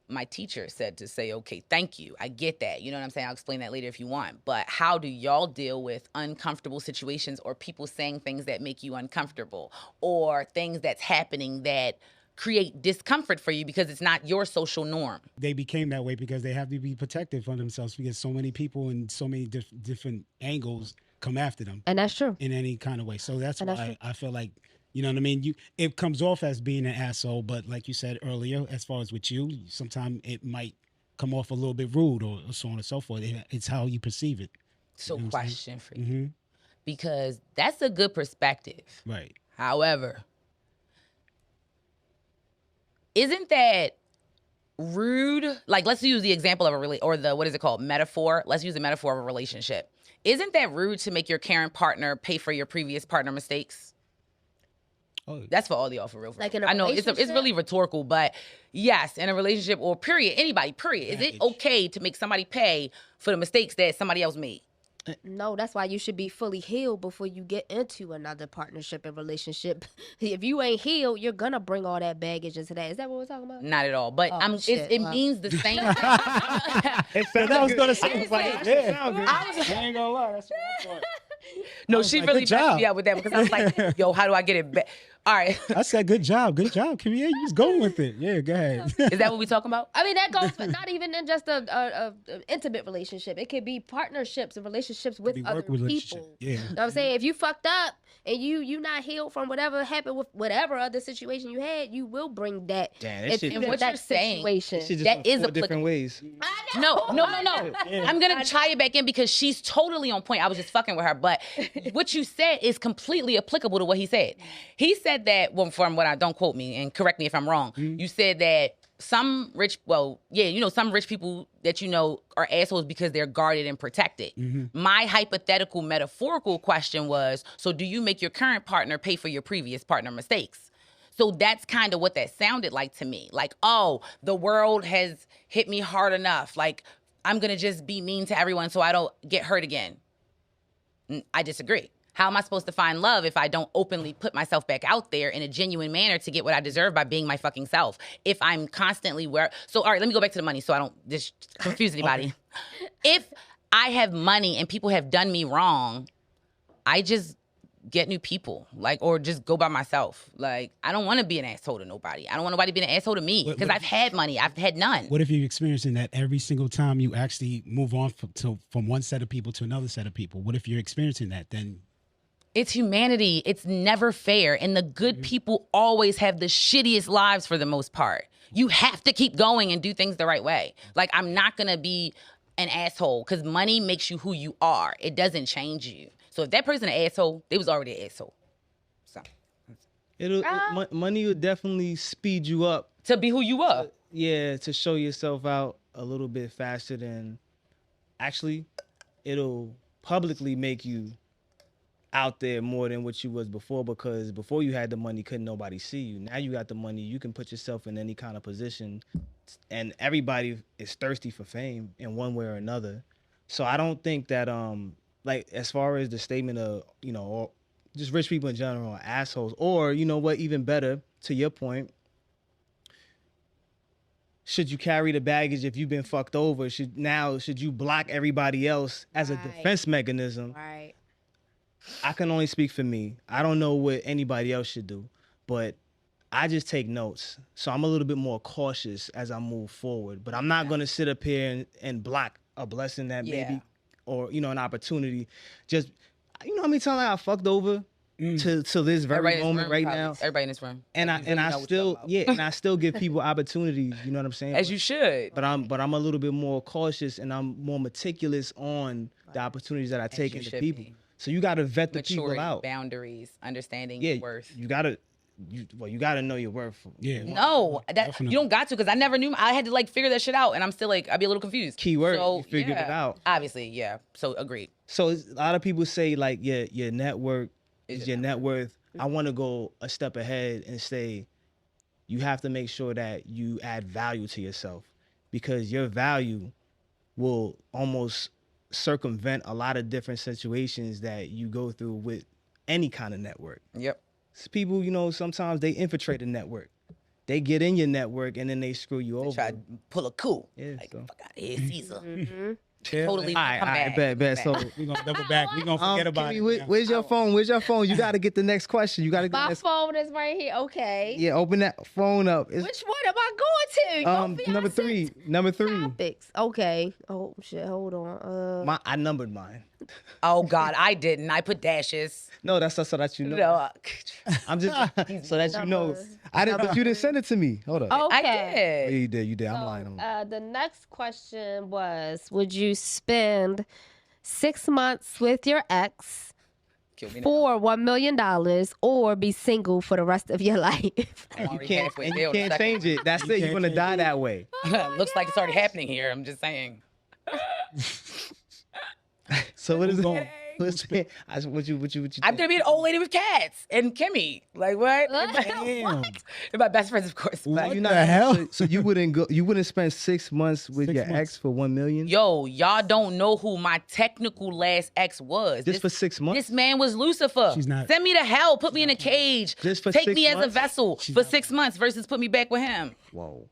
My teacher said to say, okay, thank you. I get that. You know what I'm saying? I'll explain that later if you want. But how do y'all deal with uncomfortable situations or people saying things that make you uncomfortable or things that's happening that create discomfort for you because it's not your social norm?
They became that way because they have to be protective of themselves because so many people in so many different angles come after them
And that's true.
in any kind of way. So that's
And that's
why I feel like, you know what I mean? It comes off as being an asshole, but like you said earlier, as far as with you, sometimes it might come off a little bit rude or so on and so forth. It's how you perceive it.
So
You know what I'm
question for you.
Mm-hmm.
Because that's a good perspective.
Right.
However, isn't that rude? Like, let's use the example of metaphor. Let's use the metaphor of a relationship. Isn't that rude to make your current partner pay for your previous partner mistakes?
Oh,
That's for all y'all, for real.
Like in a
I know it's
relationship?
really rhetorical, but yes, in a relationship or period, anybody, period. Is it okay to make somebody pay for the mistakes that somebody else made?
No, that's why you should be fully healed before you get into another partnership and relationship. If you ain't healed, you're gonna bring all that baggage into that. Is that what we're talking about?
Not at all. But
Oh, shit.
it
Wow.
means the same thing.
that was gonna sound like, yeah.
Sound good.
I ain't gonna lie. That's what I thought.
No, she
like,
really
good
messed
job.
me up with that because I was like, yo, how do I get it back? All right.
I said, good job, Kimia. You was going with it. Yeah, go ahead.
Is that what we talking about?
I mean, that goes for not even in just a intimate relationship. It could be partnerships and relationships with other people.
Yeah.
You know what I'm saying? If you fucked up and you not healed from whatever happened with whatever other situation you had, you will bring that.
Damn, that shit.
And what you're saying,
situation.
Shit just
that
went
is
4 different ways.
No. I'm going to tie it back in because she's totally on point. I was just fucking with her. But what you said is completely applicable to what he said. He said that, well, from what don't quote me and correct me if I'm wrong. You said that some rich people that you know are assholes because they're guarded and protected. My hypothetical metaphorical question was, so do you make your current partner pay for your previous partner mistakes? So that's kind of what that sounded like to me. Like, oh, the world has hit me hard enough. Like, I'm going to just be mean to everyone so I don't get hurt again. I disagree. How am I supposed to find love if I don't openly put myself back out there in a genuine manner to get what I deserve by being my fucking self? If I'm constantly so all right, let me go back to the money so I don't just confuse anybody. If I have money and people have done me wrong, I just get new people, or just go by myself. Like, I don't want to be an asshole to nobody. I don't want nobody being an asshole to me because I've had money. I've had none.
What if you're experiencing that every single time you actually move on from one set of people to another set of people? What if you're experiencing that? Then
it's humanity. It's never fair. And the good people always have the shittiest lives for the most part. You have to keep going and do things the right way. Like, I'm not going to be an asshole because money makes you who you are. It doesn't change you. So if that person an asshole, they was already an asshole. So
Money will definitely speed you up.
To be who you are.
To show yourself out a little bit faster than actually it'll publicly make you out there more than what you was before, because before you had the money, couldn't nobody see you. Now you got the money, you can put yourself in any kind of position, and everybody is thirsty for fame in one way or another. So I don't think that like, as far as the statement of, or just rich people in general are assholes, or what, even better, to your point, should you carry the baggage if you've been fucked over? Should you block everybody else as a defense mechanism?
Right.
I can only speak for me. I don't know what anybody else should do, but I just take notes. So I'm a little bit more cautious as I move forward. But I'm not going to sit up here and block a blessing that maybe, or, an opportunity. Just, how many times I fucked over to this very moment right now?
Everybody in this room.
And I still give people opportunities, you know what I'm saying?
As you should.
But I'm a little bit more cautious, and I'm more meticulous on the opportunities that I take into people. So you got to vet the people out.
Boundaries, understanding your worth.
You got to know your worth.
Yeah.
No, you don't got to, because I never knew. I had to figure that shit out, and I'm still I'd be a little confused.
Keyword, you figured it out.
Obviously, yeah. So agreed.
So a lot of people say your network is your net worth. I want to go a step ahead and say you have to make sure that you add value to yourself, because your value will almost circumvent a lot of different situations that you go through with any kind of network.
Yep.
People, sometimes they infiltrate the network. They get in your network and then they screw you over.
Try to pull a coup.
Yeah,
fuck out of here, Caesar.
All
Totally
right, bet. So
we're going to double back. We're going to forget about
Kimmy,
it.
Where's your phone? You got to get the next question. You got to get
My phone is right here. Okay.
Yeah, open that phone up.
Which one am I going to?
Number three.
Topics. Okay. Oh shit. Hold on.
I numbered mine.
Oh God, I didn't. I put dashes.
No, that's so that you know.
No.
I'm just so that you know. I didn't, but you didn't send it to me. Hold on.
Okay.
I did.
You did. I'm lying.
The next question was: would you spend 6 months with your ex for $1 million, or be single for the rest of your life?
You can't change it. That's it. You're gonna die that way.
Looks like it's already happening here. I'm just saying.
So what is it? What you
I'm gonna be an old lady with cats and Kimmy. Like what?
Damn.
And my best friends, of course.
What the hell?
So you wouldn't spend 6 months with your ex for $1 million?
Yo, y'all don't know who my technical last ex was.
Just for 6 months?
This man was Lucifer.
She's not.
Send me to hell. Put me in a cage.
Just for
Take
6
me as a
months?
vessel for 6 months versus put me back with him.
Whoa.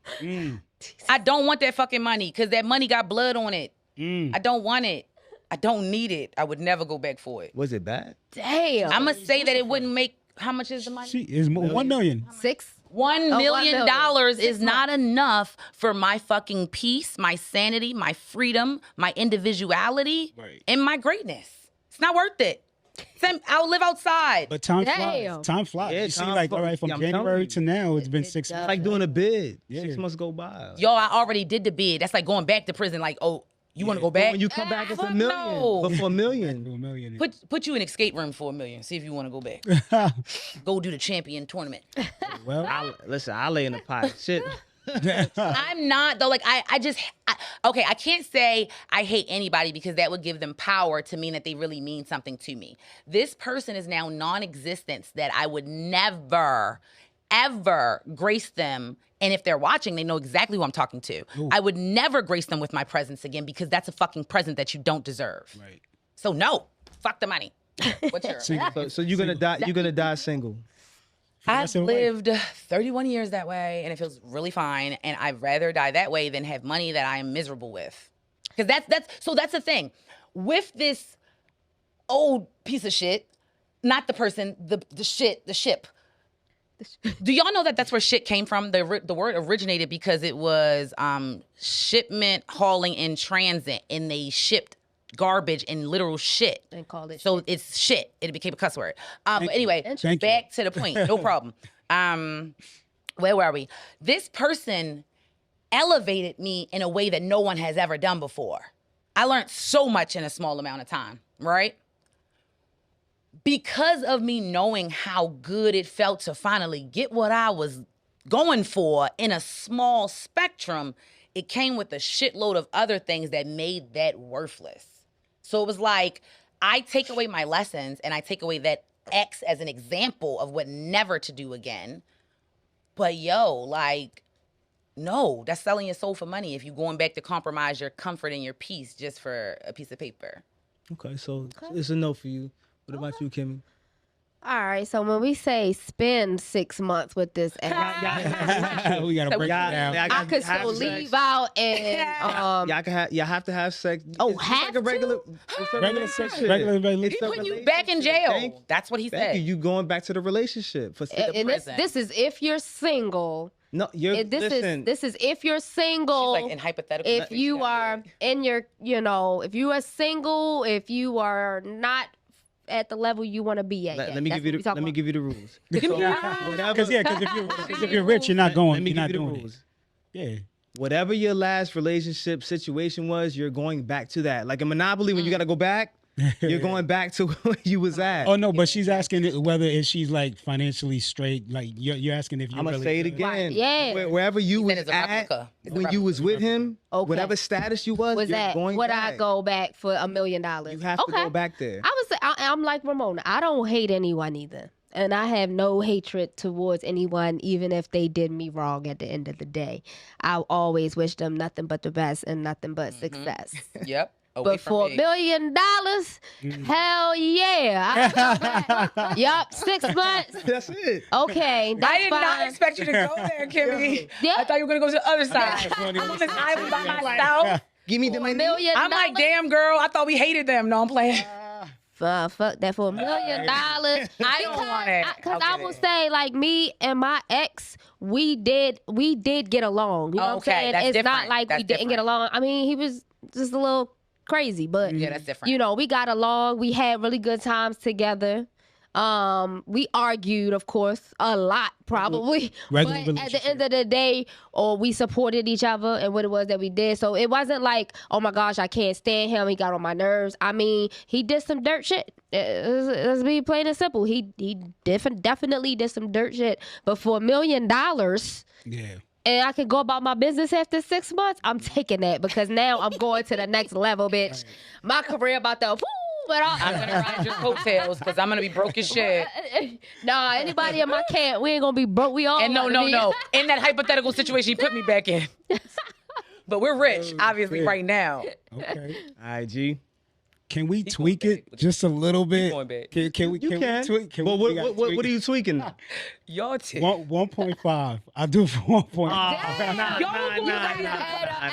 I don't want that fucking money because that money got blood on it. I don't want it. I don't need it. I would never go back for it.
Was it bad?
Damn.
I'm gonna say that it wouldn't make. How much is the money?
She is $1 million.
$6.
$1
$1
million
million.
is not enough for my fucking peace, my sanity, my freedom, my individuality, and my greatness. It's not worth it. I'll live outside.
But time
Damn.
flies. Time flies.
Yeah,
You see,
time
like,
flies.
all right, from
Yeah, I'm telling
January
you.
to now, it's been 6 months.
It's like doing a bid.
Yeah.
6 months go by.
Yo, I already did the bid. That's like going back to prison. Like, oh, you want to go back?
When you come back, it's
Fuck
$1 million.
no.
But for $1 million.
$1 million.
Put you in escape room for $1 million. See if you want to go back. Go do the champion tournament.
Well,
Listen, I lay in the pot. Shit.
I'm not though. Like okay, I can't say I hate anybody because that would give them power to mean that they really mean something to me. This person is now non-existent that I would never, ever grace them. And if they're watching, they know exactly who I'm talking to.
Ooh.
I would never grace them with my presence again because that's a fucking present that you don't deserve.
right.
So no, fuck the money. What's your?
So you're gonna die. You're gonna die single.
I've
That's all right.
lived 31 years that way, and it feels really fine. And I'd rather die that way than have money that I am miserable with. Because that's the thing. With this old piece of shit, not the person, the ship. Do y'all know that that's where shit came from? The word originated because it was shipment, hauling, in transit, and they shipped garbage and literal shit.
And called it
So
shit.
it's shit. It became a cuss word. But anyway,
Thank you.
back to the point. No problem. Where were we? This person elevated me in a way that no one has ever done before. I learned so much in a small amount of time, right? Because of me knowing how good it felt to finally get what I was going for in a small spectrum, it came with a shitload of other things that made that worthless. So it was like, I take away my lessons and I take away that X as an example of what never to do again. But yo, like, no, that's selling your soul for money if you're going back to compromise your comfort and your peace just for a piece of paper.
Okay, so it's a no for you. What about you, Kimmy?
All right, so when we say spend 6 months with this ass,
we gotta break it down.
I could still leave out and
Y'all have to have sex.
Oh,
It's just like
have
a regular,
to?
it's a
Regular sex,
relationship.
regular.
It's a
Putting you back in
relationship.
jail. That's what he
Thank
said.
you. You going back to the relationship for
and this is if you're single.
no. You're listen.
This is if you're single.
She's like in hypothetical.
If you are in your, if you are single, if you are not at the level you want to be at.
Let me give you the rules.
Because if you're rich, you're not going.
Let me
You're not
give you the
doing it.
rules.
Yeah.
Whatever your last relationship situation was, you're going back to that. Like in Monopoly, when you got to go back, you're going back to where you was at.
Oh no, but she's asking whether she's like financially straight. Like you're asking if you.
I'm gonna
really
say it
good.
again.
Yeah.
Wherever you
He
was
said it's a
at
replica. It's a
when you was with him,
Okay.
whatever status you was
Was
you're
that
going
would
back.
I go back for $1 million?
You have to go back there.
I would say I'm like Ramona. I don't hate anyone either. And I have no hatred towards anyone, even if they did me wrong at the end of the day. I always wish them nothing but the best and nothing but success.
Yep. Away
But
from
for
me.
$1 million, hell yeah. Yup, 6 months.
That's it.
Okay, that's
I did
fine.
not expect you to go there, Kimmy.
Yeah.
I thought you were gonna go to the other side. I'm on this island by myself.
Give me the
$1
money.
million.
I'm like, damn, girl. I thought we hated them. No, I'm playing.
Fuck that for $1 million.
I don't want it.
Because
I'll
I
get
will
it.
say, like me and my ex, we did get along. You know what I'm
Okay,
saying?
that's
It's not
different.
like
That's
we didn't get
different.
along. I mean, he was just a little crazy, but
Yeah, that's different.
we got along. We had really good times together. We argued, of course, a lot, probably.
Regular
But at the end of the day, we supported each other and what it was that we did. So it wasn't like, oh my gosh, I can't stand him. He got on my nerves. I mean, he did some dirt shit. Let's be plain and simple. He definitely did some dirt shit. But for $1 million,
Yeah.
and I can go about my business after 6 months, I'm taking that because now I'm going to the next level, bitch. My career about to, but
I'm gonna ride your coattails because I'm gonna be broke as shit.
Nah, anybody in my camp, we ain't gonna be broke. We all
And no.
wanna be-
In that hypothetical situation, you put me back in. But we're rich, obviously, right now.
Okay.
All right, G.
Can we tweak it just a little bit?
going back.
Can we?
You
can
can.
we tweak? Can
But
we gotta
what
tweak
are you tweaking?
Y'all tip.
1.5. I do for 1.5.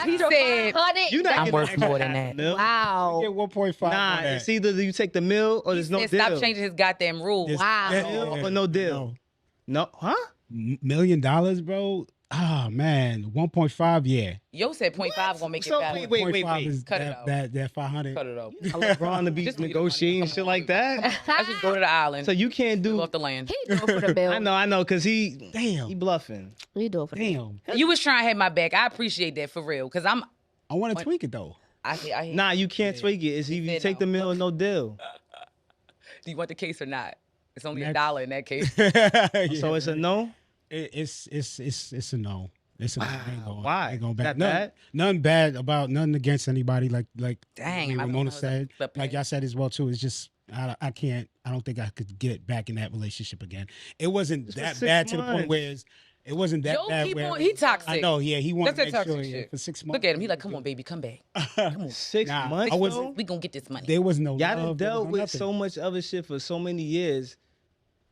He said,
You not
I'm
getting
worth
extra
more than
half
that.
a mil.
Wow.
Get 1.5.
Nah,
on that.
it's either you take the meal or there's no
said,
deal.
stop changing his goddamn rules.
This-
Wow.
Deal or no deal. No, huh?
$1 million, bro. Ah, man. 1.5, yeah.
Yo said 0.5 gonna make
So,
it better.
wait.
0.5 is
Cut it out.
that 500.
Cut it out.
LeBron to be
Just leave the
negotiating
money.
shit like that.
Let's just go to the island.
So you can't
Live
do.
off the land.
He do it for the bill.
I know, cause he
Damn.
bluffing.
He do it for the bill.
Damn.
You was trying to have my back. I appreciate that for real. Cause I
want to tweak it, though.
hear.
Nah, you can't tweak it. It's either you
said
take
no.
the meal or no deal.
Do you want the case or not? It's only
Next.
$1 in that case.
So it's a no.
It's a no. It's a no. I ain't going,
Why?
I ain't going
That
back.
bad?
Nothing bad about nothing against anybody. Like
Dang, am I
Ramona
the
said,
flip
like
it?
y'all said as well too. It's just I can't. I don't think I could get back in that relationship again. It wasn't
Just for
that
6
bad to the
months.
point where it wasn't that
Yo,
bad.
keep
Where
on- he toxic.
I know. Yeah, he wanted
That's
to
that
make sure
toxic shit.
for 6 months.
Look at him. He like, come on, baby, come back.
6
Nah,
months.
I was-
though?
We gonna get this money.
There was no
Y'all done
love. there was
dealt
no
with
nothing.
so much other shit for so many years.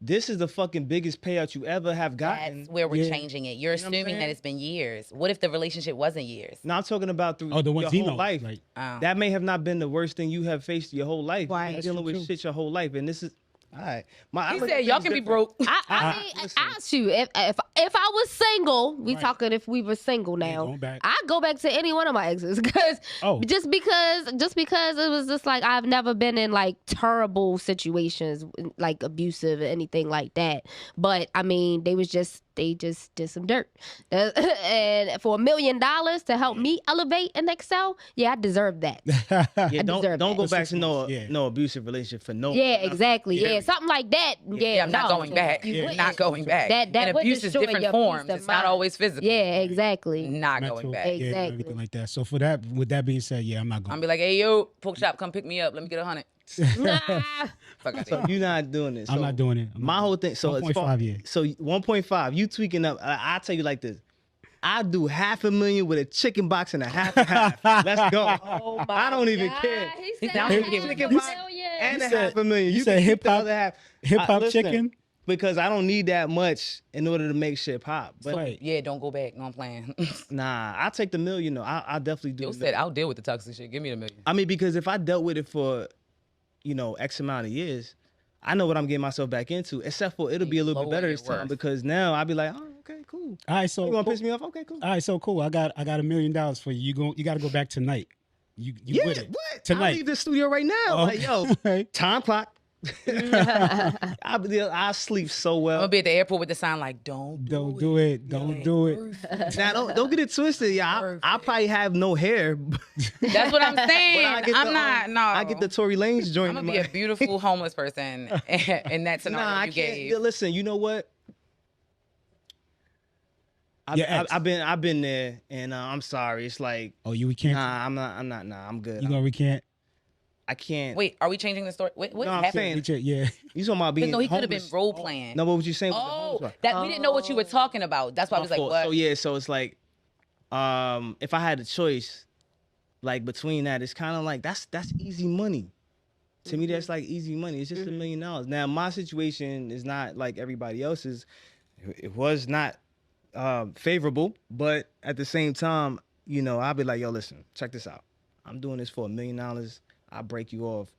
This is the fucking biggest payout you ever have gotten.
That's where we're
Yeah.
changing it. You're
know what I'm
assuming that
saying?
it's been years. What if the relationship wasn't years?
Now I'm talking about through
Oh, the ones
your
he
whole
knows,
life.
like-
Oh.
That may have not been the worst thing you have faced your whole life.
Right.
You've been
That's
dealing
true,
with
too.
shit your whole life, and this is all right. I
He
look
said,
at
y'all
things
can be
different.
broke.
I mean,
listen.
shoot, if I was single, we
Right.
talking if we were single
Yeah,
now,
going back.
I'd go back to any one of my exes because just because it was just like I've never been in like terrible situations, like abusive or anything like that. But I mean, they just did some dirt, and for $1 million to help me elevate and excel, yeah, I deserve that.
Yeah,
I
don't
deserve
go
that.
back to no
Yeah.
no abusive relationship for no.
Yeah, exactly.
Yeah.
Yeah, something like that. Yeah,
Yeah, I'm not
no.
going back.
You
Yeah.
wouldn't.
Not going back.
That
and
would
abuse is
destroy
different
your
forms.
peace of
It's not
mind.
always physical.
Yeah, exactly.
Not
Mental,
going back.
yeah,
Exactly.
everything like that. So with that being said, yeah, I'm not going.
I'm be like, hey yo, pork chop, come pick me up. Let me get 100.
Nah.
Fuck out
So you're not doing it.
I'm
So
not doing it. I'm
My
not-
whole thing. So it's
1.5, yeah.
So 1.5. You tweaking up. I'll tell you like this. I do $500,000 with a chicken box and a half and half. Let's go.
Oh my
I don't even
God.
care.
He
He's
said
down to
half
give
a
it.
Chicken box
million.
and a
said-
$500,000.
you
You
said
can keep
hip
the
hop-
other half.
hip hop
Listen,
chicken?
Because I don't need that much in order to make shit pop. But
Right.
Yeah, don't go back. No, I'm playing.
nah, I'll take the $1 million. I'll definitely do
Yo
the
said, I'll deal with the toxic shit. Give me $1 million.
I mean, because if I dealt with it for, X amount of years, I know what I'm getting myself back into. Except for it'll be a little bit
Lower
better
your
this time
worth.
because now I'll be like, oh, okay, cool.
All right, so
You gonna
cool.
piss me off? Okay, cool.
All right, so cool. I got $1 million for you. You got to go back tonight. You
Yeah,
with it
what?
tonight?
I'll leave the studio right now. Like, yo,
Okay.
time clock. I sleep so
I'm
well.
gonna be at the airport with the sign like, don't
Don't do it. Don't do it.
Now, don't get it twisted. Yeah, I probably have no hair. But
That's what I'm saying.
I get
I'm
the,
not, no.
I get the Tory Lanez joint.
I'm
in
gonna be
my-
a beautiful homeless person in that scenario
Nah, I
you
can't.
gave.
Listen, you know what?
Your ex.
I've been there, and I'm sorry. It's like,
Oh, you recant?
nah, I'm not. Nah, I'm good.
You gonna recant?
I can't.
Wait, are we changing the story? What
No, I'm
happened?
saying-
Yeah.
You talking about being
No, he could have been
homeless.
role playing.
No, but what you saying? was the
Oh,
homeless part.
that we didn't know what you were talking about. That's why I
My
was like,
fault.
what?
So yeah, so it's like, if I had a choice, like between that, it's kind of like that's easy money. To me, that's like easy money. It's just $1 million. Now, my situation is not like everybody else's. It was not favorable, but at the same time, I'll be like, yo, listen, check this out. I'm doing this for $1 million. I'll break you off.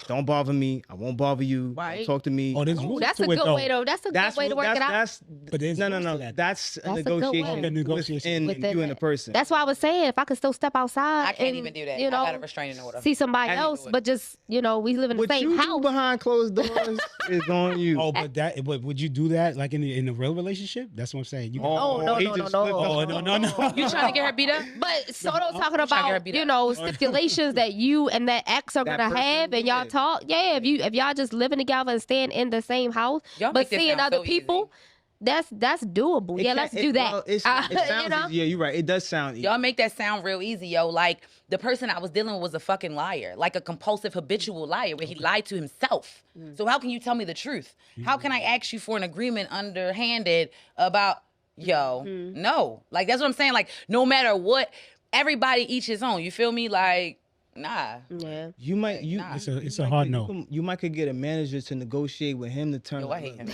Don't bother me. I won't bother you.
Right.
Don't talk to me.
Oh, there's
Don't-
rules
That's
to
a
it,
good
though.
way to. That's a good way to work it out.
But there's
no.
rules to that.
That's a
That's a good
negotiation.
way.
Okay, negotiation.
In
Within
you and the
it.
person.
That's why I was saying if I could still step outside.
I can't
and,
even do that.
You know,
I got a restraining order.
see somebody
I
else,
do it.
but just we live in the
What
same
you do
house.
behind closed doors is on you.
Oh, but would you do that like in a real relationship? That's what I'm saying. You
Oh, no,
he
no,
just
no,
flipped
no.
up.
Oh, no.
You trying to get her beat up?
But Soto's talking
trying to get her
about
beat up.
stipulations that you and that ex are
That
gonna
person,
have, and y'all
yeah.
talk. Yeah, if y'all just living together and staying in the same house,
Y'all
but
make this
seeing
sound
other
so
people, that's doable. Yeah, let's do that.
Well, it sounds easy. Yeah, you're right. It does sound easy.
Y'all make that sound real easy, yo. Like the person I was dealing with was a fucking liar, like a compulsive, habitual liar, where he lied to himself. So how can you tell me the truth? How can I ask you for an agreement underhanded about, no? Like that's what I'm saying. Like no matter what, everybody each his own. You feel me? Like Nah.
Yeah.
You might
Nah.
It's a hard no.
You might could get a manager to negotiate with him to turn.
Yo, I hate him.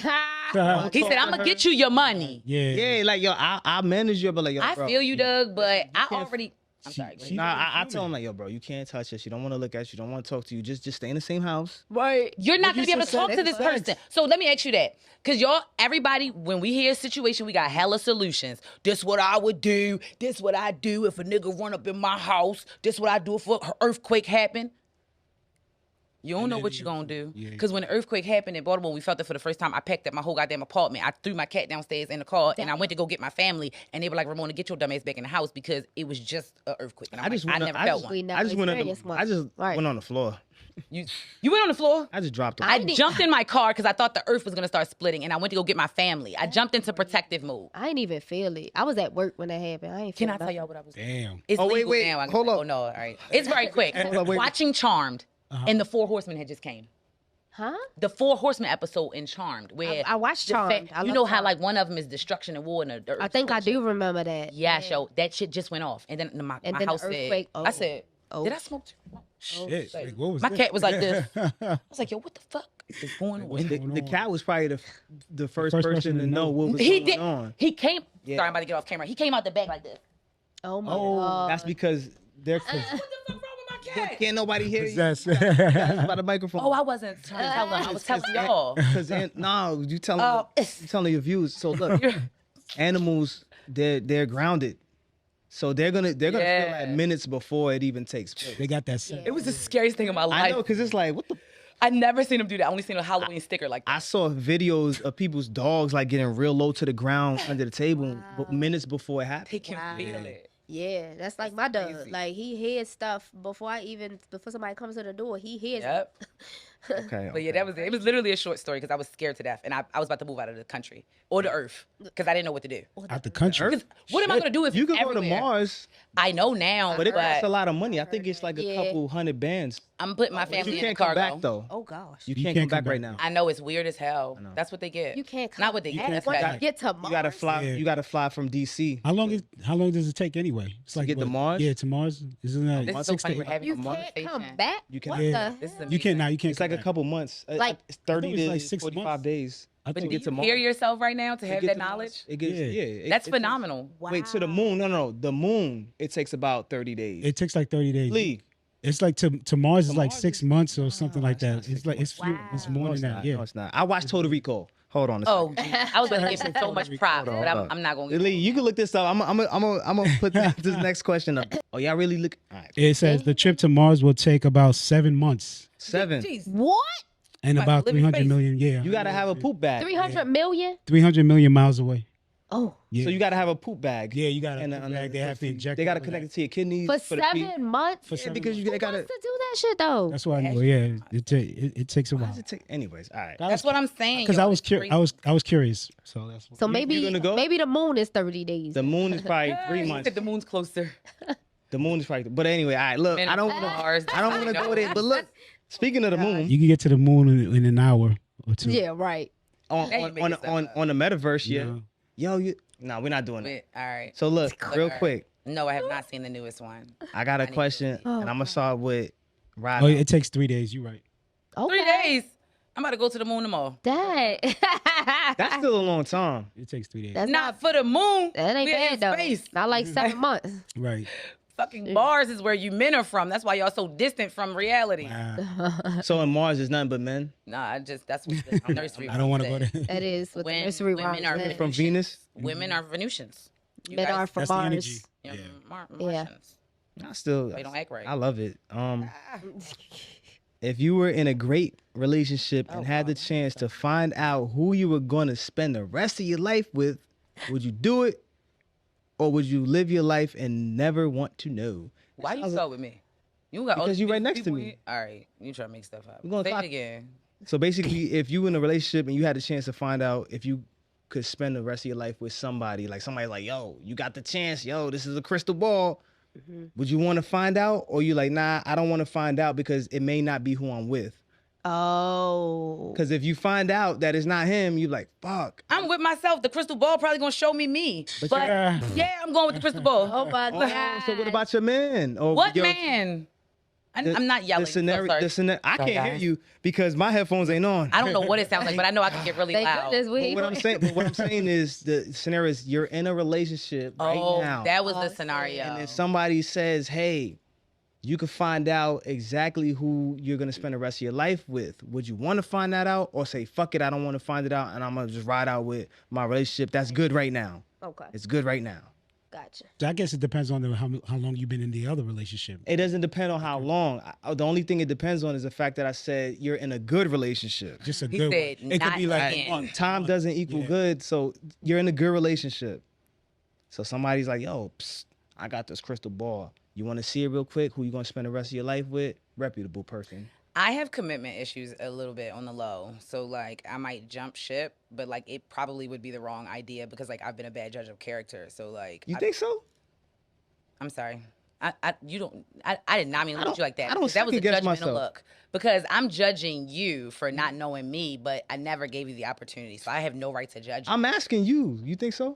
Yeah.
He said, I'm going to get you your money.
Yeah, like yo, I'll manage you, but like yo,
I
bro,
feel you, Doug, but I already... I'm sorry. go ahead.
I tell him like yo, bro, you can't touch her. She don't want to look at you. Don't want to talk to you. Just stay in the same house.
Right. You're not going to be able to talk to this person. So let me ask you that. Because everybody, when we hear a situation, we got hella solutions. This what I would do. This what I do if a nigga run up in my house. This what I do if an earthquake happen. You don't know what you're going to do. Because when the earthquake happened in Baltimore, we felt it for the first time. I packed up my whole goddamn apartment. I threw my cat downstairs in the car, and I went to go get my family. And they were like, Ramona, get your dumb ass back in the house because it was just an earthquake. And I never felt one.
I just went on the floor.
You went on the floor?
I just dropped.
I jumped in my car because I thought the earth was going to start splitting, and I went to go get my family. I jumped into protective mode.
I didn't even feel it. I was at work when that happened. I ain't feel
Can I tell y'all what I was doing?
Damn.
It's legal
wait,
now.
hold up.
Oh, no, all right. It's very quick.
wait.
Watching Charmed, and the Four Horsemen had just came.
Huh?
The Four Horsemen episode in Charmed, where
I watched
the
Charmed. I
you
love
know how
Charmed.
like one of them is destruction and war, and the earth
I think I
scorching.
do remember that.
Yeah, so that shit just went off, and then my
And then the
house
earthquake,
said, I said,
oh.
did I smoke too much?
Shit. Like, what was
My
this?
cat was like this. I was like, yo, what the fuck is going on?
The cat was probably the first person to know what was
He
going
did.
on.
He came.
Yeah.
Sorry, I'm about to get off camera. He came out the back like this.
Oh my
Oh,
god.
that's because they're.
What the fuck wrong with my cat?
Can't nobody hear you?
That's
By the microphone.
Oh, I wasn't trying to tell them. I was telling y'all.
Because no, you telling your views. So look, animals, they're grounded, so they're gonna feel like minutes before it even takes place.
they got that set.
It was the scariest thing in my life.
I know, because it's like what the.
I never seen him do that. I only seen a Halloween sticker like that.
I saw videos of people's dogs like getting real low to the ground under the table minutes before it happened.
He can feel it.
Yeah, that's like my dog.
crazy.
Like he hears stuff before somebody comes to the door. He hears.
Yep.
Okay.
But yeah, that was it. It was literally a short story because I was scared to death, and I was about to move out of the country or the earth because I didn't know what to do.
Out the country.
Because what am I gonna do if
You
it's
could go to
everywhere?
Mars,
I know now,
but it costs a
but
lot of money. I think it's like a couple $100 bands.
I'm putting my
But
family
you
in the
can't come
cargo.
back though.
Oh gosh.
You can't come back right now.
I know it's weird as hell. That's what they get.
You can't come
Not what they get.
can't
That's
come
bad.
back.
Get to Mars.
You gotta fly.
Yeah.
You gotta fly from DC.
How long does it take anyway? It's like
get to
what?
Mars?
Yeah, to Mars. Isn't that
This is so
6
funny.
to
We're having
You
a
can't
conversation.
come back.
You can-
What
Yeah.
the
This is
hell?
You can't now.
amazing.
You can't.
It's like
come
a
back.
couple months.
Like-
It's 30
I thought it was
to
like 6
45
months.
days.
I
But
think
do
get to
you
Mars.
hear yourself right now to
To
have
get
that
to Mars.
knowledge?
It gets,
Yeah.
That's
it
phenomenal.
Wait, to the moon? No. The moon. It takes about 30 days.
it takes like 30 days.
League.
It's like to Mars is like
Mars
6
is-
months or something like that.
not
It's like it's
Wow.
it's more
No,
than
it's
that.
not.
Yeah.
No, it's not. I watched Total Recall. Hold on. A
Oh,
second.
I was going to give him so much props, but I'm not going to.
Lee, you can look this up. I'm gonna put this next question up. Oh, y'all really look? All right.
It says the trip to Mars will take about 7 months
7.
What?
and
Like
about
live in
300
space.
million. Yeah.
You gotta have a poop bag.
300 million?
300 million miles away.
Oh.
Yeah.
So you gotta have a poop bag.
Yeah, you got
And,
to. They have to inject.
They gotta
all
connect
that.
it to your kidneys
For
the pee.
7 months?
For
Yeah,
7
because
months.
they
Who
gotta.
wants to do that shit though?
That's what I know. Yeah, it takes a
Why
while.
does it take? Anyways, all right.
That's what I'm saying.
Because
yo,
I was
it's crazy.
I was curious. So that's what.
So
You
maybe
gonna go?
maybe the moon is 30 days.
The moon is probably 3
He
months.
said the moon's closer.
The moon is probably. But anyway, all right. Look,
Man,
I don't
Mars.
want to go there. But look, speaking of the moon,
You can get to the moon in an hour or two.
Yeah, right.
on
Now you
on
making
on,
stuff
on,
up.
on the metaverse,
Yeah.
we're not doing it.
But, all right.
So look, real
Alright.
quick,
No, I have not seen the newest one.
I got a
I need to
question,
see.
and I'm gonna start with Rod.
Oh, it takes 3 days. You're right.
Okay.
3 days. I'm about to go to the moon tomorrow.
Dang.
That's still a long time.
It takes 3 days.
That's
Not for the moon.
that ain't
We in
bad though.
space.
Not like 7 months.
Right.
Fucking Mars is where you men are from. That's why y'all so distant from reality.
Wow.
So in Mars, there's nothing but men
Nah, that's what the nursery
I don't want to go
said.
there.
That is what the
When
nursery
women
rhymes
are
said.
from Venus.
Women are Venusians. You
Men
guys-
are from
That's the
Mars.
energy.
Yeah,
Yeah.
Martians.
I still,
They don't act right.
I love it. If you were in a great relationship and had the chance to find out who you were gonna spend the rest of your life with, would you do it, or would you live your life and never want to know?
Why you start with me? You got all
Because
these
you right
beautiful
next to
people
me.
here? All right, you try to make stuff up.
We're gonna
Say
talk-
it again.
So basically, if you in a relationship and you had the chance to find out if you could spend the rest of your life with somebody, like somebody like, yo, you got the chance, yo, this is a crystal ball. Would you want to find out, or you like, nah, I don't want to find out because it may not be who I'm with.
Oh.
Because if you find out that it's not him, you like, fuck.
I'm with myself. The crystal ball probably gonna show me me. But
yeah.
yeah, I'm going with the crystal ball.
Oh my
Oh,
God.
so what about your man? Or
What
your-
man? I'm not yelling.
The scenario, I can't hear you because my headphones ain't on.
I don't know what it sounds like, but I know I can get really loud.
But what I'm saying is the scenario is you're in a relationship right now.
That was the scenario.
And then somebody says, hey, you can find out exactly who you're going to spend the rest of your life with. Would you want to find that out or say, fuck it, I don't want to find it out and I'm going to just ride out with my relationship? That's good right now.
Okay.
It's good right now.
Gotcha.
So I guess it depends on how long you've been in the other relationship.
It doesn't depend on how long. The only thing it depends on is the fact that I said you're in a good relationship.
Just a
He
good
said
one. It could be like
again.
Time doesn't equal good, so you're in a good relationship. So somebody's like, yo, I got this crystal ball. You want to see it real quick? Who you going to spend the rest of your life with? Reputable person.
I have commitment issues a little bit on the low. So, like, I might jump ship, but, like, it probably would be the wrong idea because, like, I've been a bad judge of character. So, like...
You think so?
I'm sorry. I did not mean to look at you like that.
I don't
That was a
second-guess
judgmental
myself.
look. Because I'm judging you for not knowing me, but I never gave you the opportunity. So, I have no right to judge you.
I'm asking you. You think so?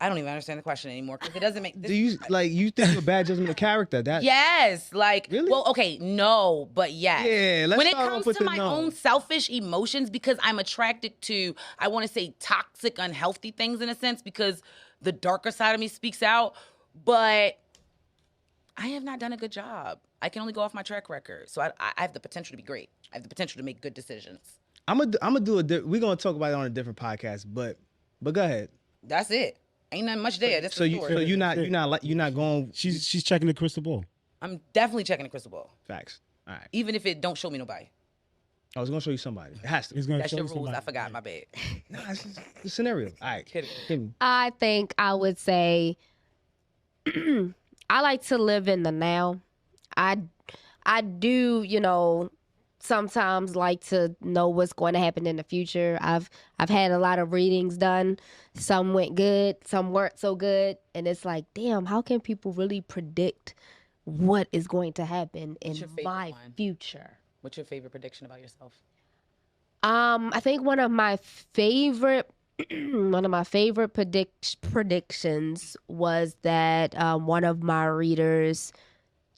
I don't even understand the question anymore because it doesn't make...
Do you think you're a bad judgment of character?
Yes, like,
Really?
well, okay, no, but yes.
Yeah, let's
when it
start off
comes
with
to
the
my
no.
own selfish emotions, because I'm attracted to, I want to say toxic, unhealthy things in a sense, because the darker side of me speaks out, but I have not done a good job. I can only go off my track record. So I have the potential to be great. I have the potential to make good decisions.
I'm gonna do we're gonna talk about it on a different podcast, but go ahead.
That's it. Ain't nothing much there. That's
So you're not going.
She's checking the crystal ball.
I'm definitely checking the crystal ball.
Facts. All right.
Even if it don't show me nobody.
I was gonna show you somebody. It has to.
It's gonna
That's
show
your
you
rules.
somebody.
I forgot. My bad.
Nah, it's just the scenario. All right.
Kidding.
Hit me.
I think I would say I like to live in the now. I do, sometimes like to know what's going to happen in the future. I've had a lot of readings done. Some went good, some weren't so good, and it's like, damn, how can people really predict what is going to happen in
your favorite
my
one?
future?
What's your favorite prediction about yourself?
I think one of my favorite predictions was that one of my readers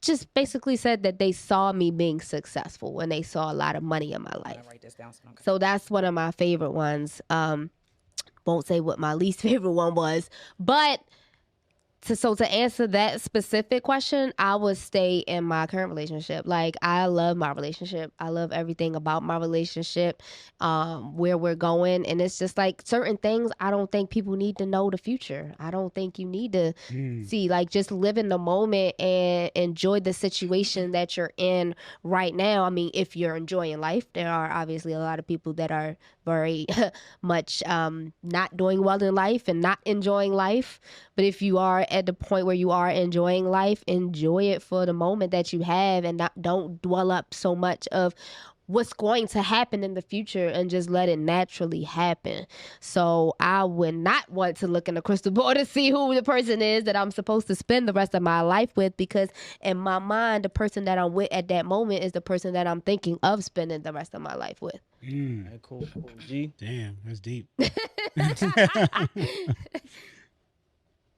just basically said that they saw me being successful when they saw a lot of money in my life.
I'm gonna write this down.
So that's one of my favorite ones. Won't say what my least favorite one was, but to answer that specific question, I would stay in my current relationship. Like, I love my relationship. I love everything about my relationship, where we're going. And it's just like certain things, I don't think people need to know the future. I don't think you need to see, like, just live in the moment and enjoy the situation that you're in right now. I mean, if you're enjoying life, there are obviously a lot of people that are very much not doing well in life and not enjoying life. But if you are at the point where you are enjoying life, enjoy it for the moment that you have and don't dwell up so much of what's going to happen in the future and just let it naturally happen. So I would not want to look in the crystal ball to see who the person is that I'm supposed to spend the rest of my life with, because in my mind, the person that I'm with at that moment is the person that I'm thinking of spending the rest of my life with.
Right, cool. G.
Damn, that's deep.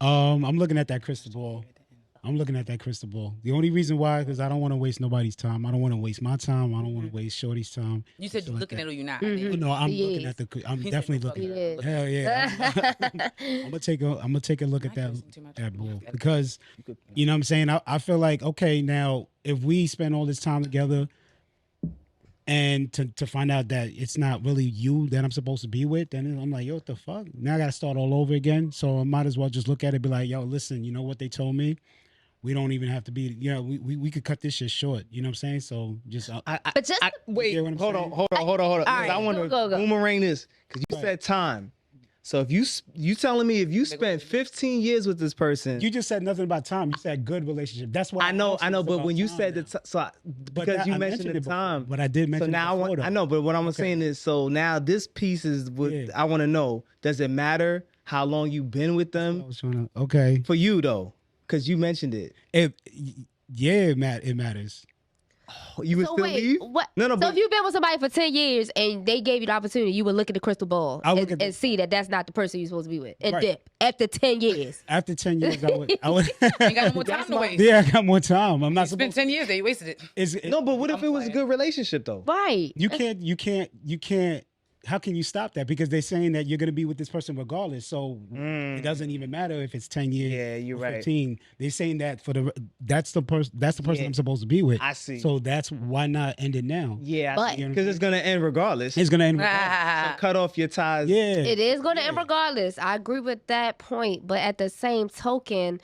I'm looking at that crystal ball. The only reason why, because I don't want to waste nobody's time. I don't want to waste my time. I don't want to waste Shorty's time.
You said you're looking at it or you're not.
No, I'm looking at I'm definitely looking at it. Hell yeah. I'm gonna take a look at that ball, because you know what I'm saying? I feel like, okay, now if we spend all this time together and to find out that it's not really you that I'm supposed to be with, then I'm like, yo, what the fuck? Now I gotta start all over again. So I might as well just look at it and be like, yo, listen, you know what they told me? We don't even have to be, we could cut this shit short. You know what I'm saying? So just...
wait, hold on.
Right,
I want to boomerang this, because you said time. So if you telling me if you spent 15 years with this person...
You just said nothing about time. You said good relationship. That's what
I know, but when you said because you mentioned the time...
But I did mention
so now I know, but what I'm saying is, so now this piece is what I want to know. Does it matter how long you've been with them?
Okay.
For you, though, because you mentioned it.
It matters.
You would
So
still
wait,
leave?
what?
No,
So if you've been with somebody for 10 years and they gave you the opportunity, you would look at the crystal ball and see that that's not the person you're supposed to be with and dip after 10 years.
After 10 years, I would.
You got no more time to waste.
Yeah, I got more time. I'm not
Spent
supposed.
10 years there. You wasted it.
No, but what if it was a good relationship though?
Right.
You can't. How can you stop that? Because they're saying that you're going to be with this person regardless. So it doesn't even matter if it's 10 years.
Yeah, you're
or
right.
15. They're saying that that's the person
Yeah.
I'm supposed to be with.
I see.
So that's why not end it now?
Yeah,
But-
because it's gonna end regardless.
It's gonna end.
So cut off your ties.
Yeah.
It is going to end regardless. I agree with that point. But at the same token,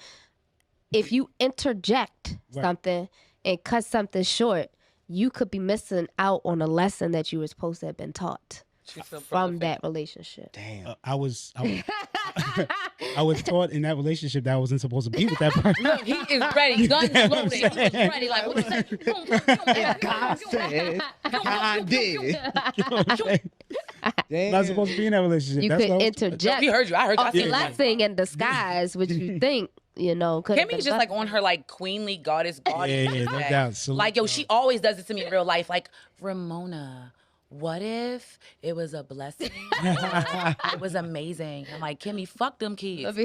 if you interject something and cut something short, you could be missing out on a lesson that you were supposed to have been taught from that relationship.
Damn.
I was I was taught in that relationship that I wasn't supposed to be with that person.
Look, he is ready. Guns loaded. He was ready. Like, what you say?
God said, I did. Damn.
Not supposed to be in that relationship.
You
That's
could
what I was-
interject
We heard you. I heard you. I
a
seen it.
blessing in disguise, which you think, you know, could have
Kimmy's
been
just like on her like queenly goddess guardian.
Yeah, no doubt. So-
Like, yo, she always does it to me in real life. Like, Ramona, what if it was a blessing? It was amazing. I'm like, Kimmy, fuck them kids.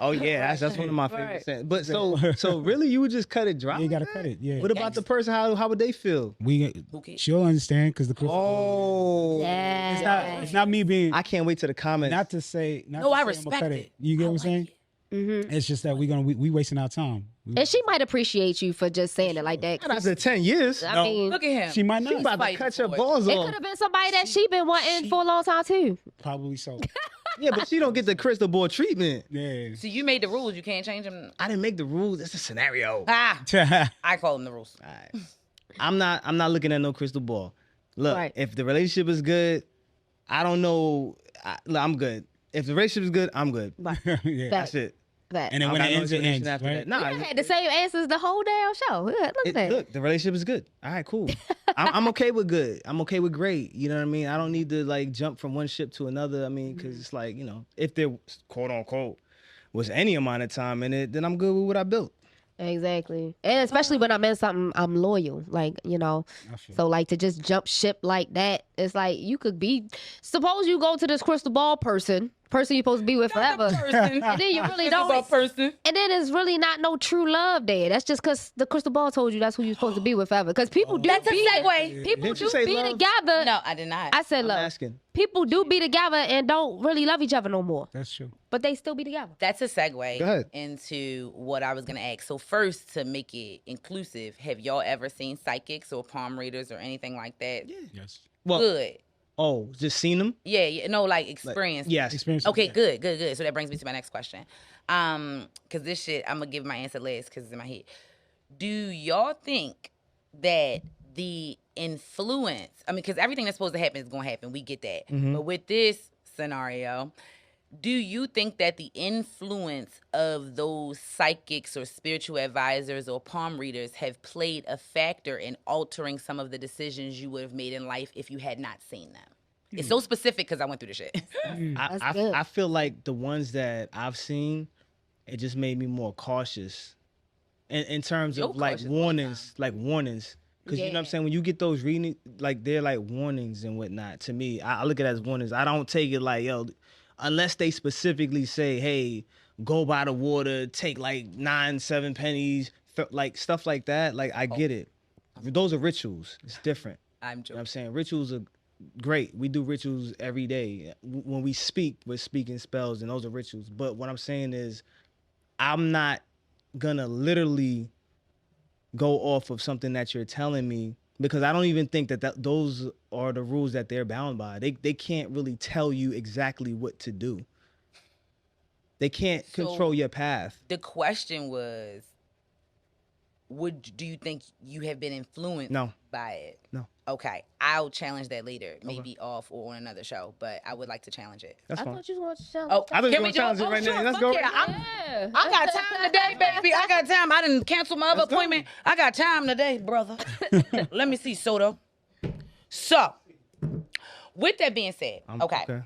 Oh yeah, that's one of my favorite sayings. But so really, you would just cut it dry?
You gotta cut it. Yeah.
What about the person? How would they feel?
She'll understand because the
Oh,
it's not me being.
I can't wait to the comments.
Not to say. Not
No,
to
I
say I'ma
respect
cut
it.
You get
I
what I'm
like
saying?
Mm-hmm.
It's just that we wasting our time.
And she might appreciate you for just saying it like that.
Not after 10 years.
I mean,
Look at him.
She might not.
You about to
fighting
cut your
for it.
balls
it
off.
could have been somebody that she been wanting for a long time too.
Probably so.
Yeah, but she don't get the crystal ball treatment.
Yeah.
So you made the rules. You can't change them.
I didn't make the rules. It's a scenario.
Ah, I call them the rules.
All right. I'm not looking at no crystal ball. Look,
Right.
if the relationship is good, I don't know. I'm good. If the relationship is good, I'm good.
Yeah.
That's it.
That.
And then
I
when
don't
it
got no
ends, it
explanation
ends.
after
Right?
that. Nah,
I had the same answers the whole damn show. Look at that.
look, the relationship is good. All right, cool. I'm okay with good. I'm okay with great. You know what I mean? I don't need to like jump from one ship to another. I mean, because it's like, you know, if there quote unquote was any amount of time in it, then I'm good with what I built.
Exactly. And especially when I'm in something, I'm loyal. Like, you know, so like to just jump ship like that, it's like you could be, suppose you go to this crystal ball person you're supposed to be with forever.
Person.
And then you really
About
don't.
person.
And then it's really not no true love there. That's just because the crystal ball told you that's who you're supposed to be with forever. Because people do
That's a
be
segue.
People
Didn't you
do
say
be
love?
together.
No, I did not.
I said
I'm
love.
asking.
People do be together and don't really love each other no more.
That's true.
But they still be together.
That's a segue
Go ahead.
into what I was gonna ask. So first, to make it inclusive, have y'all ever seen psychics or palm readers or anything like that? Yeah.
Yes.
Well,
Good.
oh, just seen them?
Yeah. No, like experience.
Yes.
Experience.
Okay,
Yeah.
good. So that brings me to my next question. Because this shit, I'm gonna give my answer last because it's in my head. Do y'all think that the influence, I mean, because everything that's supposed to happen is gonna happen, we get that. But with this scenario, do you think that the influence of those psychics or spiritual advisors or palm readers have played a factor in altering some of the decisions you would have made in life if you had not seen them? It's so specific because I went through the shit.
I,
good.
I feel like the ones that I've seen, it just made me more cautious in terms
You're
of like
cautious all the
warnings. Because you know what I'm
Yeah.
saying? When you get those readings, like they're like warnings and whatnot. To me, I look at it as warnings. I don't take it like, yo, unless they specifically say, hey, go by the water, take like 9-7 pennies, like stuff like that. Like I get it. Those are rituals. It's different.
I'm
You know what
joking.
I'm saying? Rituals are great. We do rituals every day. When we speak, we're speaking spells, and those are rituals. But what I'm saying is, I'm not gonna literally go off of something that you're telling me because I don't even think that those are the rules that they're bound by. They can't really tell you exactly what to do. They can't
So-
control your path.
The question was, do you think you have been influenced
No.
by it?
No.
Okay, I'll challenge that later, maybe off or on another show, but I would like to challenge it.
That's
I
fine.
thought you was going to tell
Oh,
I thought you
can
were
we
gonna
do
challenge it right now.
sure,
Let's
fuck
go.
yeah, I got time today, baby. I got time. I didn't cancel my other
Let's go.
appointment. I got time today, brother. Let me see, Soto. So, with that being said, okay.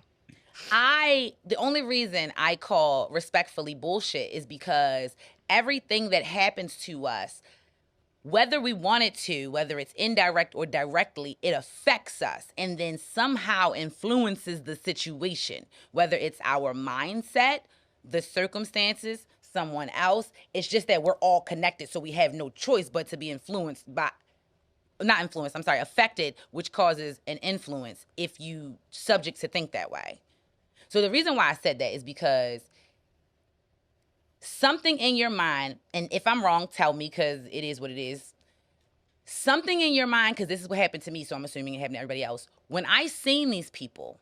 The only reason I call respectfully bullshit is because everything that happens to us, whether we want it to, whether it's indirect or directly, it affects us and then somehow influences the situation, whether it's our mindset, the circumstances, someone else. It's just that we're all connected, so we have no choice but to be affected, which causes an influence if you subject to think that way. So the reason why I said that is because something in your mind, and if I'm wrong, tell me, because it is what it is. Something in your mind, because this is what happened to me, so I'm assuming it happened to everybody else. When I seen these people,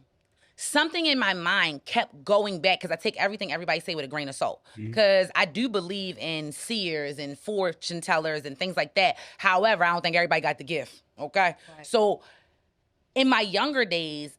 something in my mind kept going back, because I take everything everybody say with a grain of salt. Because I do believe in seers and fortune tellers and things like that. However, I don't think everybody got the gift, okay? Right. So in my younger days,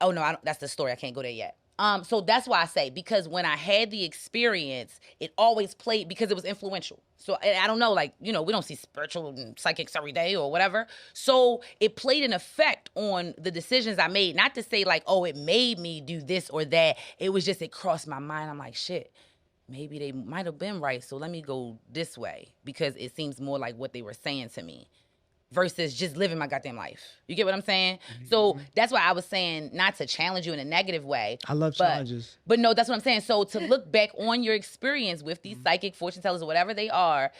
oh no, that's the story. I can't go there yet. So that's why I say, because when I had the experience, it always played, because it was influential. So I don't know, like, we don't see spiritual and psychics every day or whatever. So it played an effect on the decisions I made. Not to say like, oh, it made me do this or that. It was just, it crossed my mind. I'm like, shit, maybe they might have been right. So let me go this way, because it seems more like what they were saying to me, versus just living my goddamn life. You get what I'm saying? So that's why I was saying, not to challenge you in a negative way.
I love challenges.
But no, that's what I'm saying. So to look back on your experience with these psychic fortune tellers or whatever they are,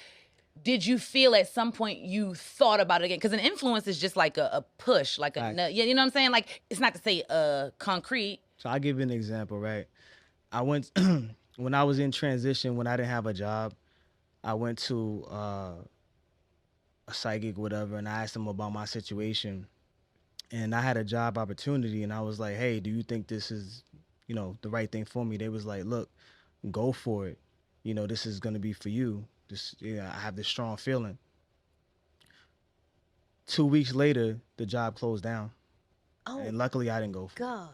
did you feel at some point you thought about it again? Because an influence is just like a push, like you know what I'm saying? Like, it's not to say concrete.
So I'll give you an example, right? I went, when I was in transition, when I didn't have a job, I went to a psychic, whatever, and I asked them about my situation, and I had a job opportunity, and I was like, hey, do you think this is, the right thing for me? They was like, look, go for it. This is going to be for you. I have this strong feeling. 2 weeks later, the job closed down. Oh, and luckily I didn't go for it. God.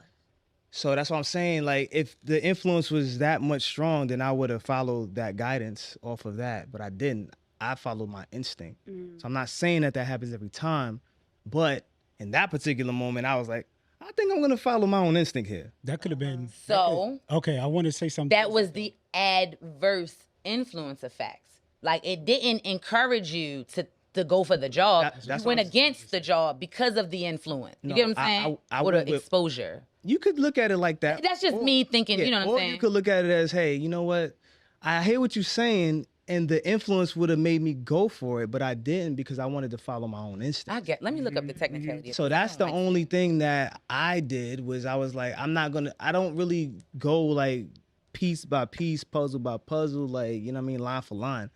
So that's what I'm saying. Like, if the influence was that much strong, then I would have followed that guidance off of that, but I didn't. I followed my instinct. So I'm not saying that happens every time, but in that particular moment, I was like, I think I'm going to follow my own instinct here.
That could have been.
So.
Okay, I want to say something.
That was the adverse influence effects. Like, it didn't encourage you to go for the job. You went against the job because of the influence. You get what I'm saying? Or the exposure.
You could look at it like that.
That's just me thinking, you know what I'm saying?
Or you could look at it as, hey, you know what? I hear what you're saying, and the influence would have made me go for it, but I didn't, because I wanted to follow my own instinct.
Let me look up the technicality.
So that's the only thing that I did, was I was like, I don't really go like piece by piece, puzzle by puzzle, like, line for line.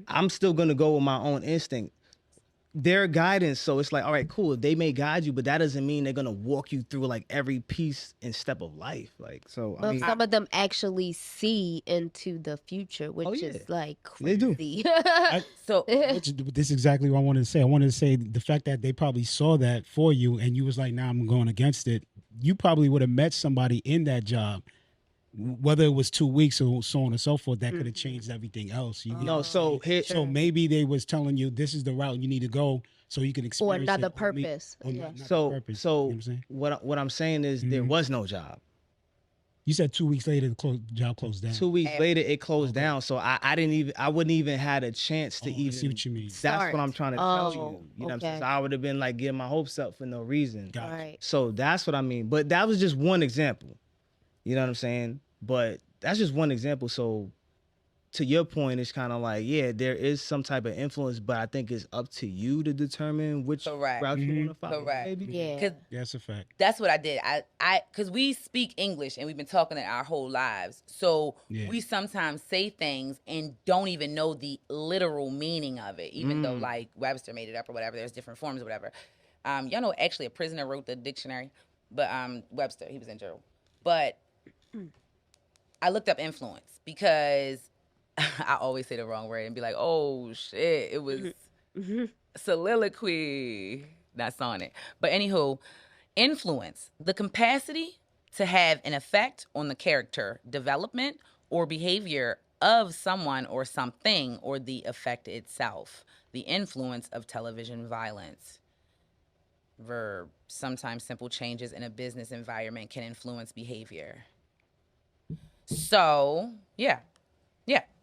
I'm still going to go with my own instinct. Their guidance, so it's like, all right, cool, they may guide you, but that doesn't mean they're gonna walk you through like every piece and step of life. Like, so
well, some of them actually see into the future, which is like crazy.
They do.
This is exactly what I wanted to say. I wanted to say the fact that they probably saw that for you, and you was like, nah, I'm going against it. You probably would have met somebody in that job, whether it was 2 weeks or so on and so forth, that could have changed everything else.
So
maybe they was telling you this is the route you need to go, so you can experience
or another purpose.
What I'm saying is, there was no job.
You said 2 weeks later the job closed down.
2 weeks later it closed down. So I wouldn't even had a chance to even.
I see what you mean.
That's what I'm trying to tell you. You know what I'm saying? So I would have been like getting my hopes up for no reason.
Right.
So that's what I mean. But that was just one example. You know what I'm saying? But that's just one example. So to your point, it's kind of like, yeah, there is some type of influence, but I think it's up to you to determine which route you want to follow.
Correct.
Maybe.
Yeah.
That's a fact.
That's what I did. Because we speak English and we've been talking it our whole lives. So we sometimes say things and don't even know the literal meaning of it, even though like Webster made it up or whatever. There's different forms or whatever. Y'all know actually a prisoner wrote the dictionary, but Webster, he was in jail. But I looked up influence because I always say the wrong word and be like, oh shit, it was soliloquy, not sonnet. But anywho, influence, the capacity to have an effect on the character development or behavior of someone or something, or the effect itself. The influence of television violence. Verb, sometimes simple changes in a business environment can influence behavior. So,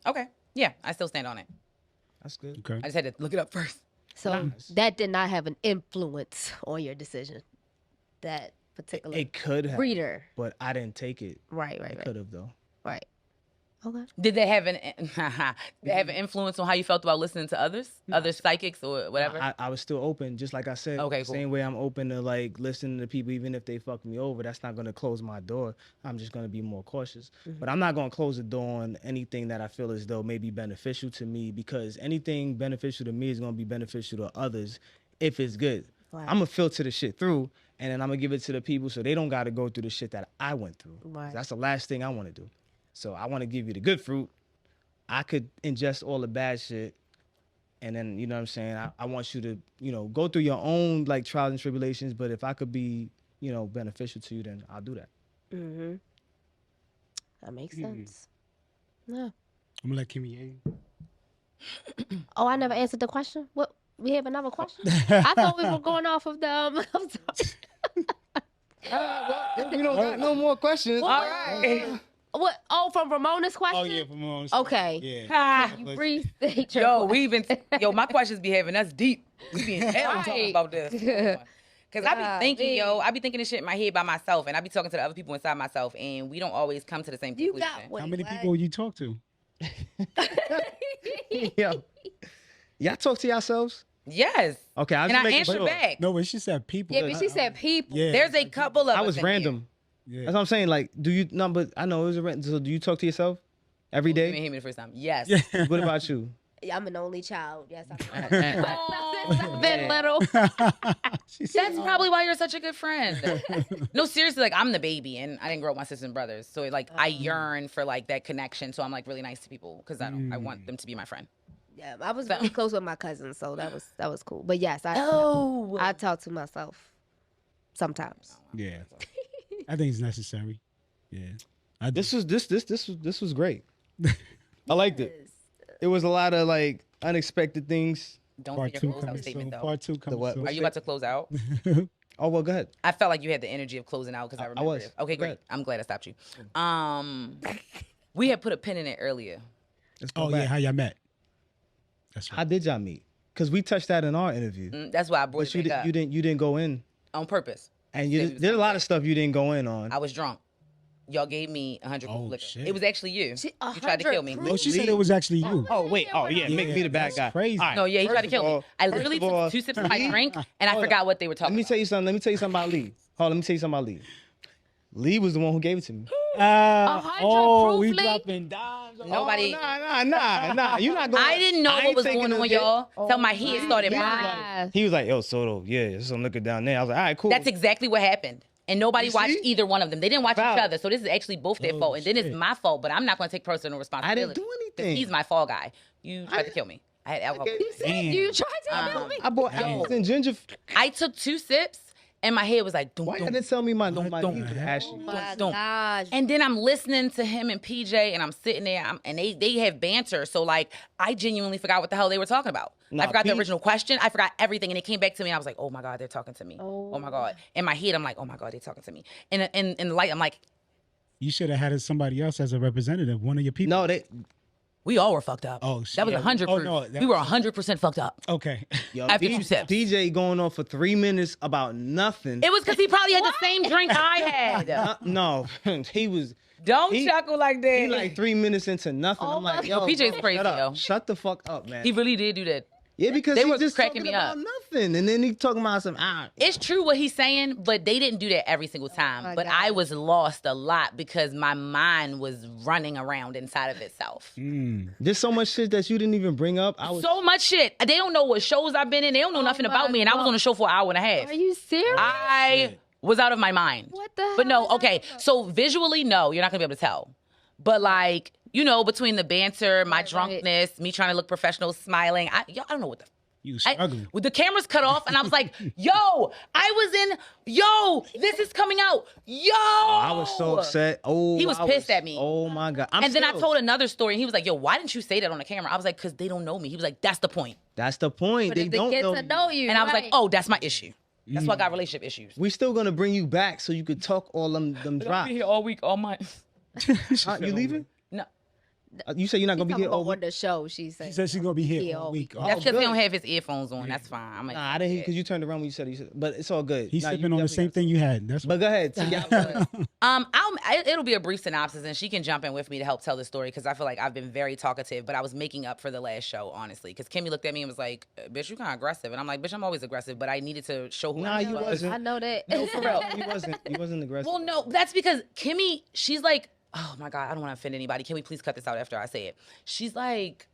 okay. Yeah, I still stand on it.
That's good.
Okay.
I just had to look it up first.
So that did not have an influence on your decision. That particular
It could have,
breeder.
but I didn't take it.
Right.
It could have though.
Right. Okay.
Did they have an influence on how you felt about listening to others, other psychics or whatever?
I was still open, just like I said.
Okay, cool.
Same way I'm open to like listening to people, even if they fuck me over. That's not gonna close my door. I'm just gonna be more cautious. But I'm not gonna close the door on anything that I feel as though may be beneficial to me, because anything beneficial to me is gonna be beneficial to others if it's good.
Right.
I'm gonna filter the shit through, and then I'm gonna give it to the people so they don't gotta go through the shit that I went through.
Right.
That's the last thing I want to do. So I want to give you the good fruit. I could ingest all the bad shit, and then, you know what I'm saying, I want you to, you know, go through your own like trials and tribulations, but if I could be, you know, beneficial to you, then I'll do that.
Mm-hmm. That makes sense. Yeah.
I'm gonna let Kimia.
Oh, I never answered the question. What? We have another question? I thought we were going off of the. I'm sorry.
Well, we don't got no more questions.
All right.
What? Oh, from Ramona's question?
Oh yeah, from Ramona's.
Okay.
Yeah.
Ah,
You restate your
yo,
question.
my questions be having us deep. We be in hell talking
Right.
about this. Cause I be thinking,
Golly.
I be thinking this shit in my head by myself, and I be talking to the other people inside myself, and we don't always come to the same
You
conclusion.
got what?
How many people you talk to?
Yo, y'all talk to yourselves?
Yes.
Okay, I was
And
just
I
making
answer
sure.
back.
No, but she said people.
Yeah, but she said people.
Yeah.
There's a couple of
I
us
was
in
random.
Yeah.
That's what I'm saying. Like, do you? No, but I know it was a random. So, do you talk to yourself every
Here. You didn't
day?
hear me the first time. Yes.
Yeah.
What about you?
I'm an only child. Yes, I'm
And-
been little.
That's probably why you're such a good friend. No, seriously, like I'm the baby, and I didn't grow up with my sisters and brothers, so like I yearn for like that connection. So I'm like really nice to people because I want them to be my friend.
Yeah, I was really close with my cousins, so that was cool. But yes, I talk to myself sometimes.
Yeah. I think it's necessary. Yeah.
This was great. I liked it. It was a lot of like unexpected things.
Don't
Part
say
two
your close out
coming
statement
soon.
though.
Part two coming
what?
soon.
Are you about to close out?
Oh well, go ahead.
I felt like you had the energy of closing out because I remember
was.
it. Okay,
Go
great.
ahead.
I'm glad I stopped you. We had put a pin in it earlier.
Let's go
Oh
back.
yeah, how y'all met? That's right.
How did y'all meet? Because we touched that in our interview.
That's why I brought
But you
it back up.
you didn't go in,
On purpose.
and
Said we was
there's a
gonna
lot
do
of stuff you didn't go in on.
I was drunk. Y'all gave me 100 proof
Oh,
liquor.
shit.
It was actually you.
She-
You tried to kill me.
100
No, she said it was actually you.
Oh wait, oh yeah, make me the bad
that's
guy.
crazy.
All right,
No, yeah, he tried to
first
kill
of
me.
all-
I
first
literally
of all,
took 2 sips of my drink and I forgot what they were
Let
talking
me
about.
tell you something. Let me tell you something about Lee. Hold on, let me tell you something about Lee. Lee was the one who gave it to me.
100
Oh, we
proof, Lee?
dropping dimes.
Nobody.
Oh, nah. You're not going.
I didn't know what
ain't
was
taking
going
no
on,
dick.
y'all. Till my head started burning.
Yes.
He was like, yo, Soto, yeah, there's some liquor down there. I was like, all right, cool.
That's exactly what happened. And nobody
You
watched
see?
either one of them. They didn't watch
Foul.
each other. So this is actually both their
Oh,
fault. And then it's
shit.
my fault, but I'm not going to take personal responsibility.
do
'Cause
anything.
He's my fall guy. You tried to kill me. I had alcohol.
gave-
You said you tried to kill me.
I bought apples and ginger.
I took 2 sips and my head was like, dum,
Why you
dum.
didn't tell me my
Don't-
knees were ashy?
Oh my
Don't.
gosh.
And then I'm listening to him and PJ, and I'm sitting there, and they have banter. So like, I genuinely forgot what the hell they were talking about.
Nah,
I forgot the
P-
original question. I forgot everything, and it came back to me. And I was like, oh my god, they're talking to me.
Oh.
Oh my god. In my head, I'm like, oh my god, they're talking to me. And in the light, I'm like,
You should have had somebody else as a representative, one of your people.
No, they.
we all were fucked up.
Oh, shit.
That was 100
Oh,
proof.
no, that
we were
was-
100% fucked up.
Okay.
Yo,
After 2 sips.
PJ going on for 3 minutes about nothing.
It was because he probably had the same drink I had.
No, he was.
Don't
He-
chuckle like that.
He like 3 minutes into nothing. I'm like, yo,
PJ's
bro,
crazy,
shut up.
yo.
Shut the fuck up, man.
He really did do that.
Yeah, because
They
he
were
just
cracking
talking
me up.
about nothing, and then he talking about some.
It's true what he's saying, but they didn't do that every single time.
my
But
God.
I was lost a lot because my mind was running around inside of itself.
There's so much shit that you didn't even bring up. I was.
So much shit. They don't know what shows I've been in. They don't know nothing about
my
me. And I was
God.
on the show for an hour and a half.
Are you serious?
I was out of my mind.
What the
But no,
hell?
okay. So visually, no, you're not gonna be able to tell. But like, you know, between the banter, my
Right.
drunkenness, me trying to look professional, smiling, I don't know what the
You was
I,
struggling.
with the cameras cut off, and I was like, "Yo, this is coming out, yo."
I was so upset. Oh,
He was
I
pissed at me.
Oh my god.
And then I told another story, and he was like, "Yo, why didn't you say that on the camera?" I was like, "Cause they don't know me." He was like, "That's the point."
That's the point.
But
They
if they
don't
get
know.
to know you,
And I was like,
right.
"Oh, that's my issue. That's why I got relationship issues."
We still gonna bring you back so you could talk all them
I'll
drops.
be here all week, all month.
You leaving?
No,
You said you're not gonna be here all
on
week.
the show. She said
she's gonna be here
Yeah,
all week.
Oh,
That's because
good.
he don't have his earphones on. That's fine. I'm
Nah, I didn't hear because you turned around when you said it. But it's all good.
He's
Nah, you
sipping on the
definitely
same thing you had. That's
But go ahead. So
it'll be a brief synopsis, and she can jump in with me to help tell the story because I feel like I've been very talkative, but I was making up for the last show, honestly. Because Kimmy looked at me and was like, "Bitch, you kind of aggressive," and I'm like, "Bitch, I'm always aggressive," but I needed to show who
Nah,
I
you
was.
wasn't.
I know that.
No, for real. You wasn't aggressive.
Well, no, that's because Kimmy, she's like, oh my God, I don't want to offend anybody. Can we please cut this out after I say it? She's like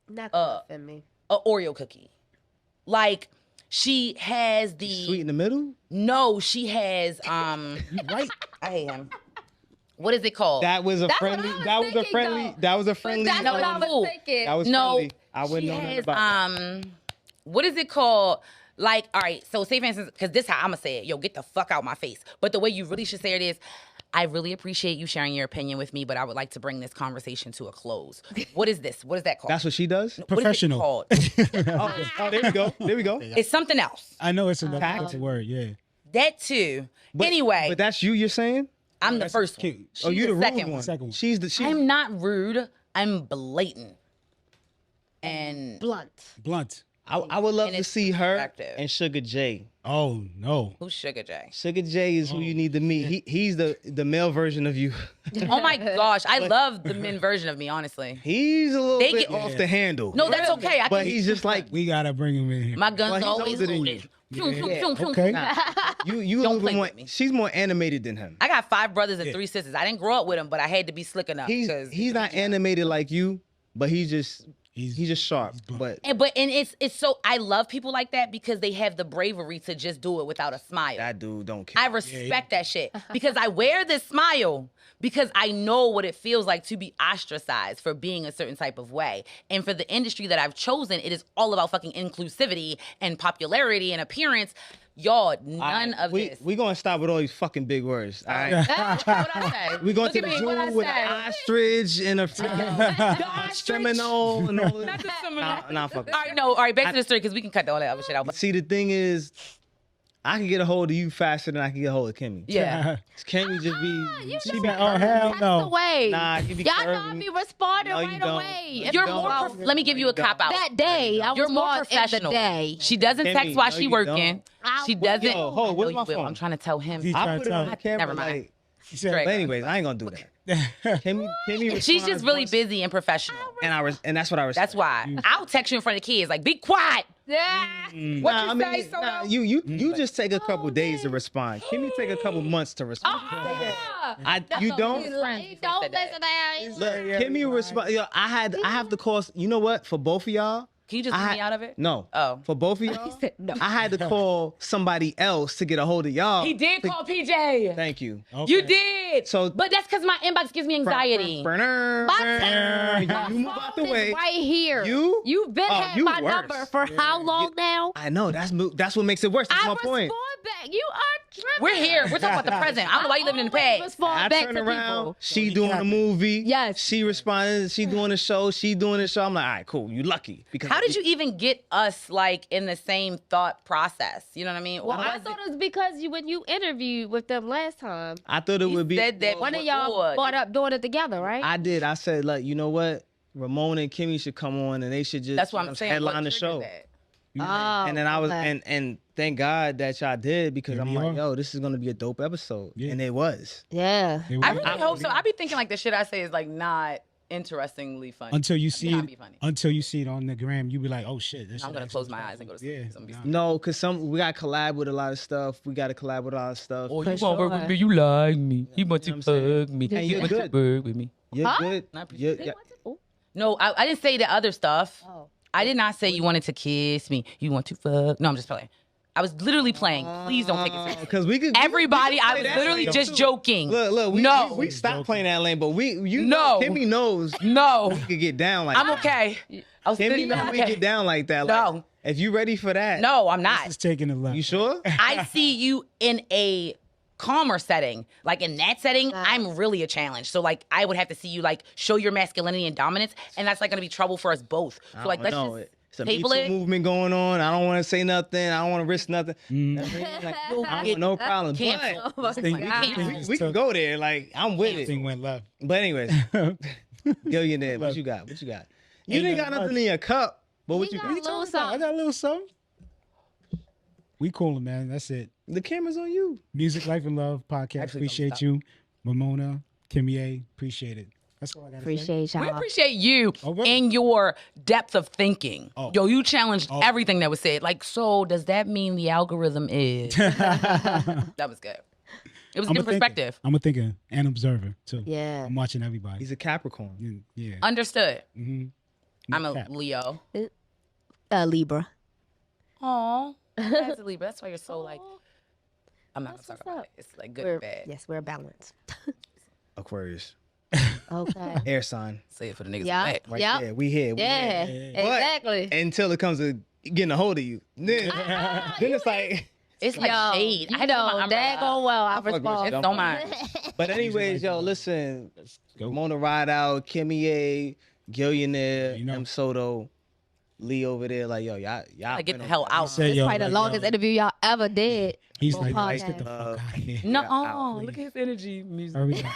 Not gonna offend me.
a Oreo cookie. Like, she has the
Sweet in the middle?
No, she has
right.
I hate him. What is it called?
That was a
That's
friendly.
what I was
That was a
thinking,
friendly.
though.
That was a friendly.
That's
No,
what I
no.
was thinking.
That was
No,
friendly. I wouldn't
she
know nothing
has
about that.
what is it called? Like, all right, so say for instance, because this is how I'm gonna say it. Yo, get the fuck out my face. But the way you really should say it is, I really appreciate you sharing your opinion with me, but I would like to bring this conversation to a close. What is this? What is that called?
That's what she does.
What is it
Professional.
called?
Oh, there we go. There we go.
It's something else.
I know it's another word. Yeah.
That too.
But-
Anyway,
but that's you. You're saying?
I'm the first one.
cute.
She's
Oh, you the rude
second
one.
Second one.
She's the. She's,
I'm not rude. I'm blatant. And
Blunt.
Blunt.
I would love
And
to
it's
see her
perspective.
and Sugar J.
Oh no.
who's Sugar J?
Sugar J is who you need to meet. He's the male version of you.
Oh my gosh, I love the men version of me, honestly.
He's a little
They
bit
get-
off the handle.
No, that's okay.
but he's just like
We gotta bring him in here.
My gun's
Well, he's
always
older than you.
loaded. Pew, pew, pew, pew.
Okay.
you.
Don't
a little
play
bit more.
with me.
She's more animated than him.
I got 5 brothers and 3 sisters. I didn't grow up with them, but I had to be slick enough.
He's not animated like you, but he's just sharp. But
And it's so I love people like that because they have the bravery to just do it without a smile.
that dude don't care.
I respect that shit because I wear this smile because I know what it feels like to be ostracized for being a certain type of way. And for the industry that I've chosen, it is all about fucking inclusivity and popularity and appearance. Y'all, none of this.
We gonna stop with all these fucking big words. All right.
What I say?
We going
Look
to
at
the
me,
zoo
what I
with
say?
an ostrich and a freaking Seminole and all
Not
that.
the Seminole.
Nah, fuck.
All right, back to the story because we can cut all that other shit out. But
See, the thing is, I can get a hold of you faster than I can get a hold of Kimmy.
yeah.
Kimmy just be.
She be oh hell
That's
no.
the way.
Nah, you be
Y'all know I
curving.
be responding
No, you
right
don't.
away.
You
You're
don't.
more. Let me give you a cop out.
That day, I was
You're more
born in the
professional.
day.
She doesn't
Kimmy,
text while
no,
she
you
working.
don't.
She doesn't.
Yo, hold on, where's
I know
my
you will.
phone?
I'm trying to tell him.
He
I
trying
put
to
it on
tell.
my camera.
Never mind.
Like,
He said,
Straight.
but anyways, I ain't gonna do that. Kimmy
She's just
responds
really
once,
busy and professional.
and that's what I respect.
That's why. I'll text you in front of the kids, like, be quiet.
Yeah.
What
Nah,
you
I mean,
say, Soto?
nah, you just take a couple days to respond. Kimmy take a couple months to respond. You don't.
Don't listen to him.
Look, Kimmy respond. Yo, I have to call. You know what? For both of y'all.
Can you just
I
leave
had-
me out of it?
No.
Oh.
For both of y'all.
said no.
I had to call somebody else to get a hold of y'all.
He did call PJ.
Thank you.
You did.
So-
but that's because my inbox gives me anxiety.
You move out the way.
Right here. You've been
Oh,
had
you
my
worse.
number for how long now?
I know that's what makes it worse. That's
I
my
respond
point.
back. You are tripping.
We're here. We're talking about the present. I don't know why you living in the
always
past.
respond
I
back
turn
to
around.
people.
She doing a movie.
Yes.
She responded. She doing a show. She doing a show. I'm like, all right, cool. You lucky because
How did you even get us like in the same thought process? You know what I mean?
Well,
Or
I
was
thought
it-
it was because when you interviewed with them last time,
I thought it
You
would be.
said that
one of
before.
y'all brought up doing it together, right?
I did. I said, like, you know what? Ramona and Kimmy should come on, and they should just
That's what I'm saying.
headline
What
the
triggered
show.
that?
Oh,
And then I was,
okay.
and thank God that y'all did because
Here
I'm
we
like,
are.
yo, this is gonna be a dope episode,
Yeah.
and it was.
Yeah.
I really hope so. I be thinking like the shit I say is like not interestingly funny.
Until you
It
see
cannot
it,
be funny.
until you see it on the gram, you be like, oh shit. This
I'm
shit
gonna
actually
close my
was
eyes and go to sleep.
Yeah.
'cause I'm gonna be
nah.
sleep.
No, cause we got to collab with a lot of stuff. We got to collab with a lot of stuff.
Oh,
For
you want to work
sure.
with me? You like me. You want to
You know what I'm saying?
hug me.
And
You
you're
want to
good.
work with me.
You're
Huh?
good.
I appreciate
You're-
Oh.
No, I didn't say the other stuff.
Oh.
I did not say you wanted to kiss me. You want to fuck. No, I'm just playing. I was literally playing. Please don't take it seriously.
Because we could.
Everybody,
we
I
could
was
play that
literally
lane,
just
too.
joking.
Look.
No.
We stopped playing that lane, but you
No.
know, Kimmy knows
No,
we could get down like
I'm
that.
okay. I was
Kimmy
sitting
knows we
okay.
get down like that. Like,
No.
If you ready for that.
No, I'm not.
This is taking a left.
You sure?
I see you in a calmer setting. Like in that setting, I'm really a challenge. So like I would have to see you like show your masculinity and dominance, and that's like gonna be trouble for us both. So like let's just
It's a Me
table
Too
it.
movement going on. I don't want to say nothing. I don't want to risk nothing. Like, I want no problem.
Cancel.
Oh my
Thing-
God.
thing
But
just
we can
took-
go there. Like I'm with
Thing
it.
went left.
But anyways, Billionaire. What you got? What you got? You didn't got nothing in your cup. But what you
got a
got?
little something.
I got a little something. We coolin', man. That's it.
The camera's on you.
Music, Life, and Love podcast.
Actually,
Appreciate
stop.
you. Ramona, Kimia, appreciate it. That's all I got to say.
Appreciate y'all.
We appreciate you
Oh, really?
in your depth of thinking.
Oh.
Yo, you challenged everything that was said. Like, so does that mean the algorithm is? That was good. It was a good perspective.
I'm a thinker and observer, too.
Yeah.
I'm watching everybody.
He's a Capricorn.
Yeah.
Understood.
Mm-hmm.
I'm a Leo.
Libra.
Aw. That's a Libra. That's why you're so like, I'm not going to talk
what's
about
up.
it. It's like good and bad.
Yes, we're balanced.
Aquarius.
Okay.
Air sign.
Say it for the niggas.
Yeah.
Back.
Right
Yep.
there. We here. We
Yeah.
here.
Exactly.
Until it comes to getting a hold of you. Then it's like...
It's like
Yo,
shade.
I know. Daggone well. I
fuck with
respond.
you.
It's on mine.
But anyways, yo, listen.
go.
Ramona Rideout, Kimia, Gillionaire,
You know.
M. Soto, Lee over there. Like, yo, y'all
Gotta get
went
the
on
hell
that.
out.
Said,
It's
yo,
probably the
like,
longest
yo,
interview y'all ever did.
He's
on
like,
podcast.
get the fuck out of here.
No,
Yeah, out.
look at his energy. Music.
Hurry up.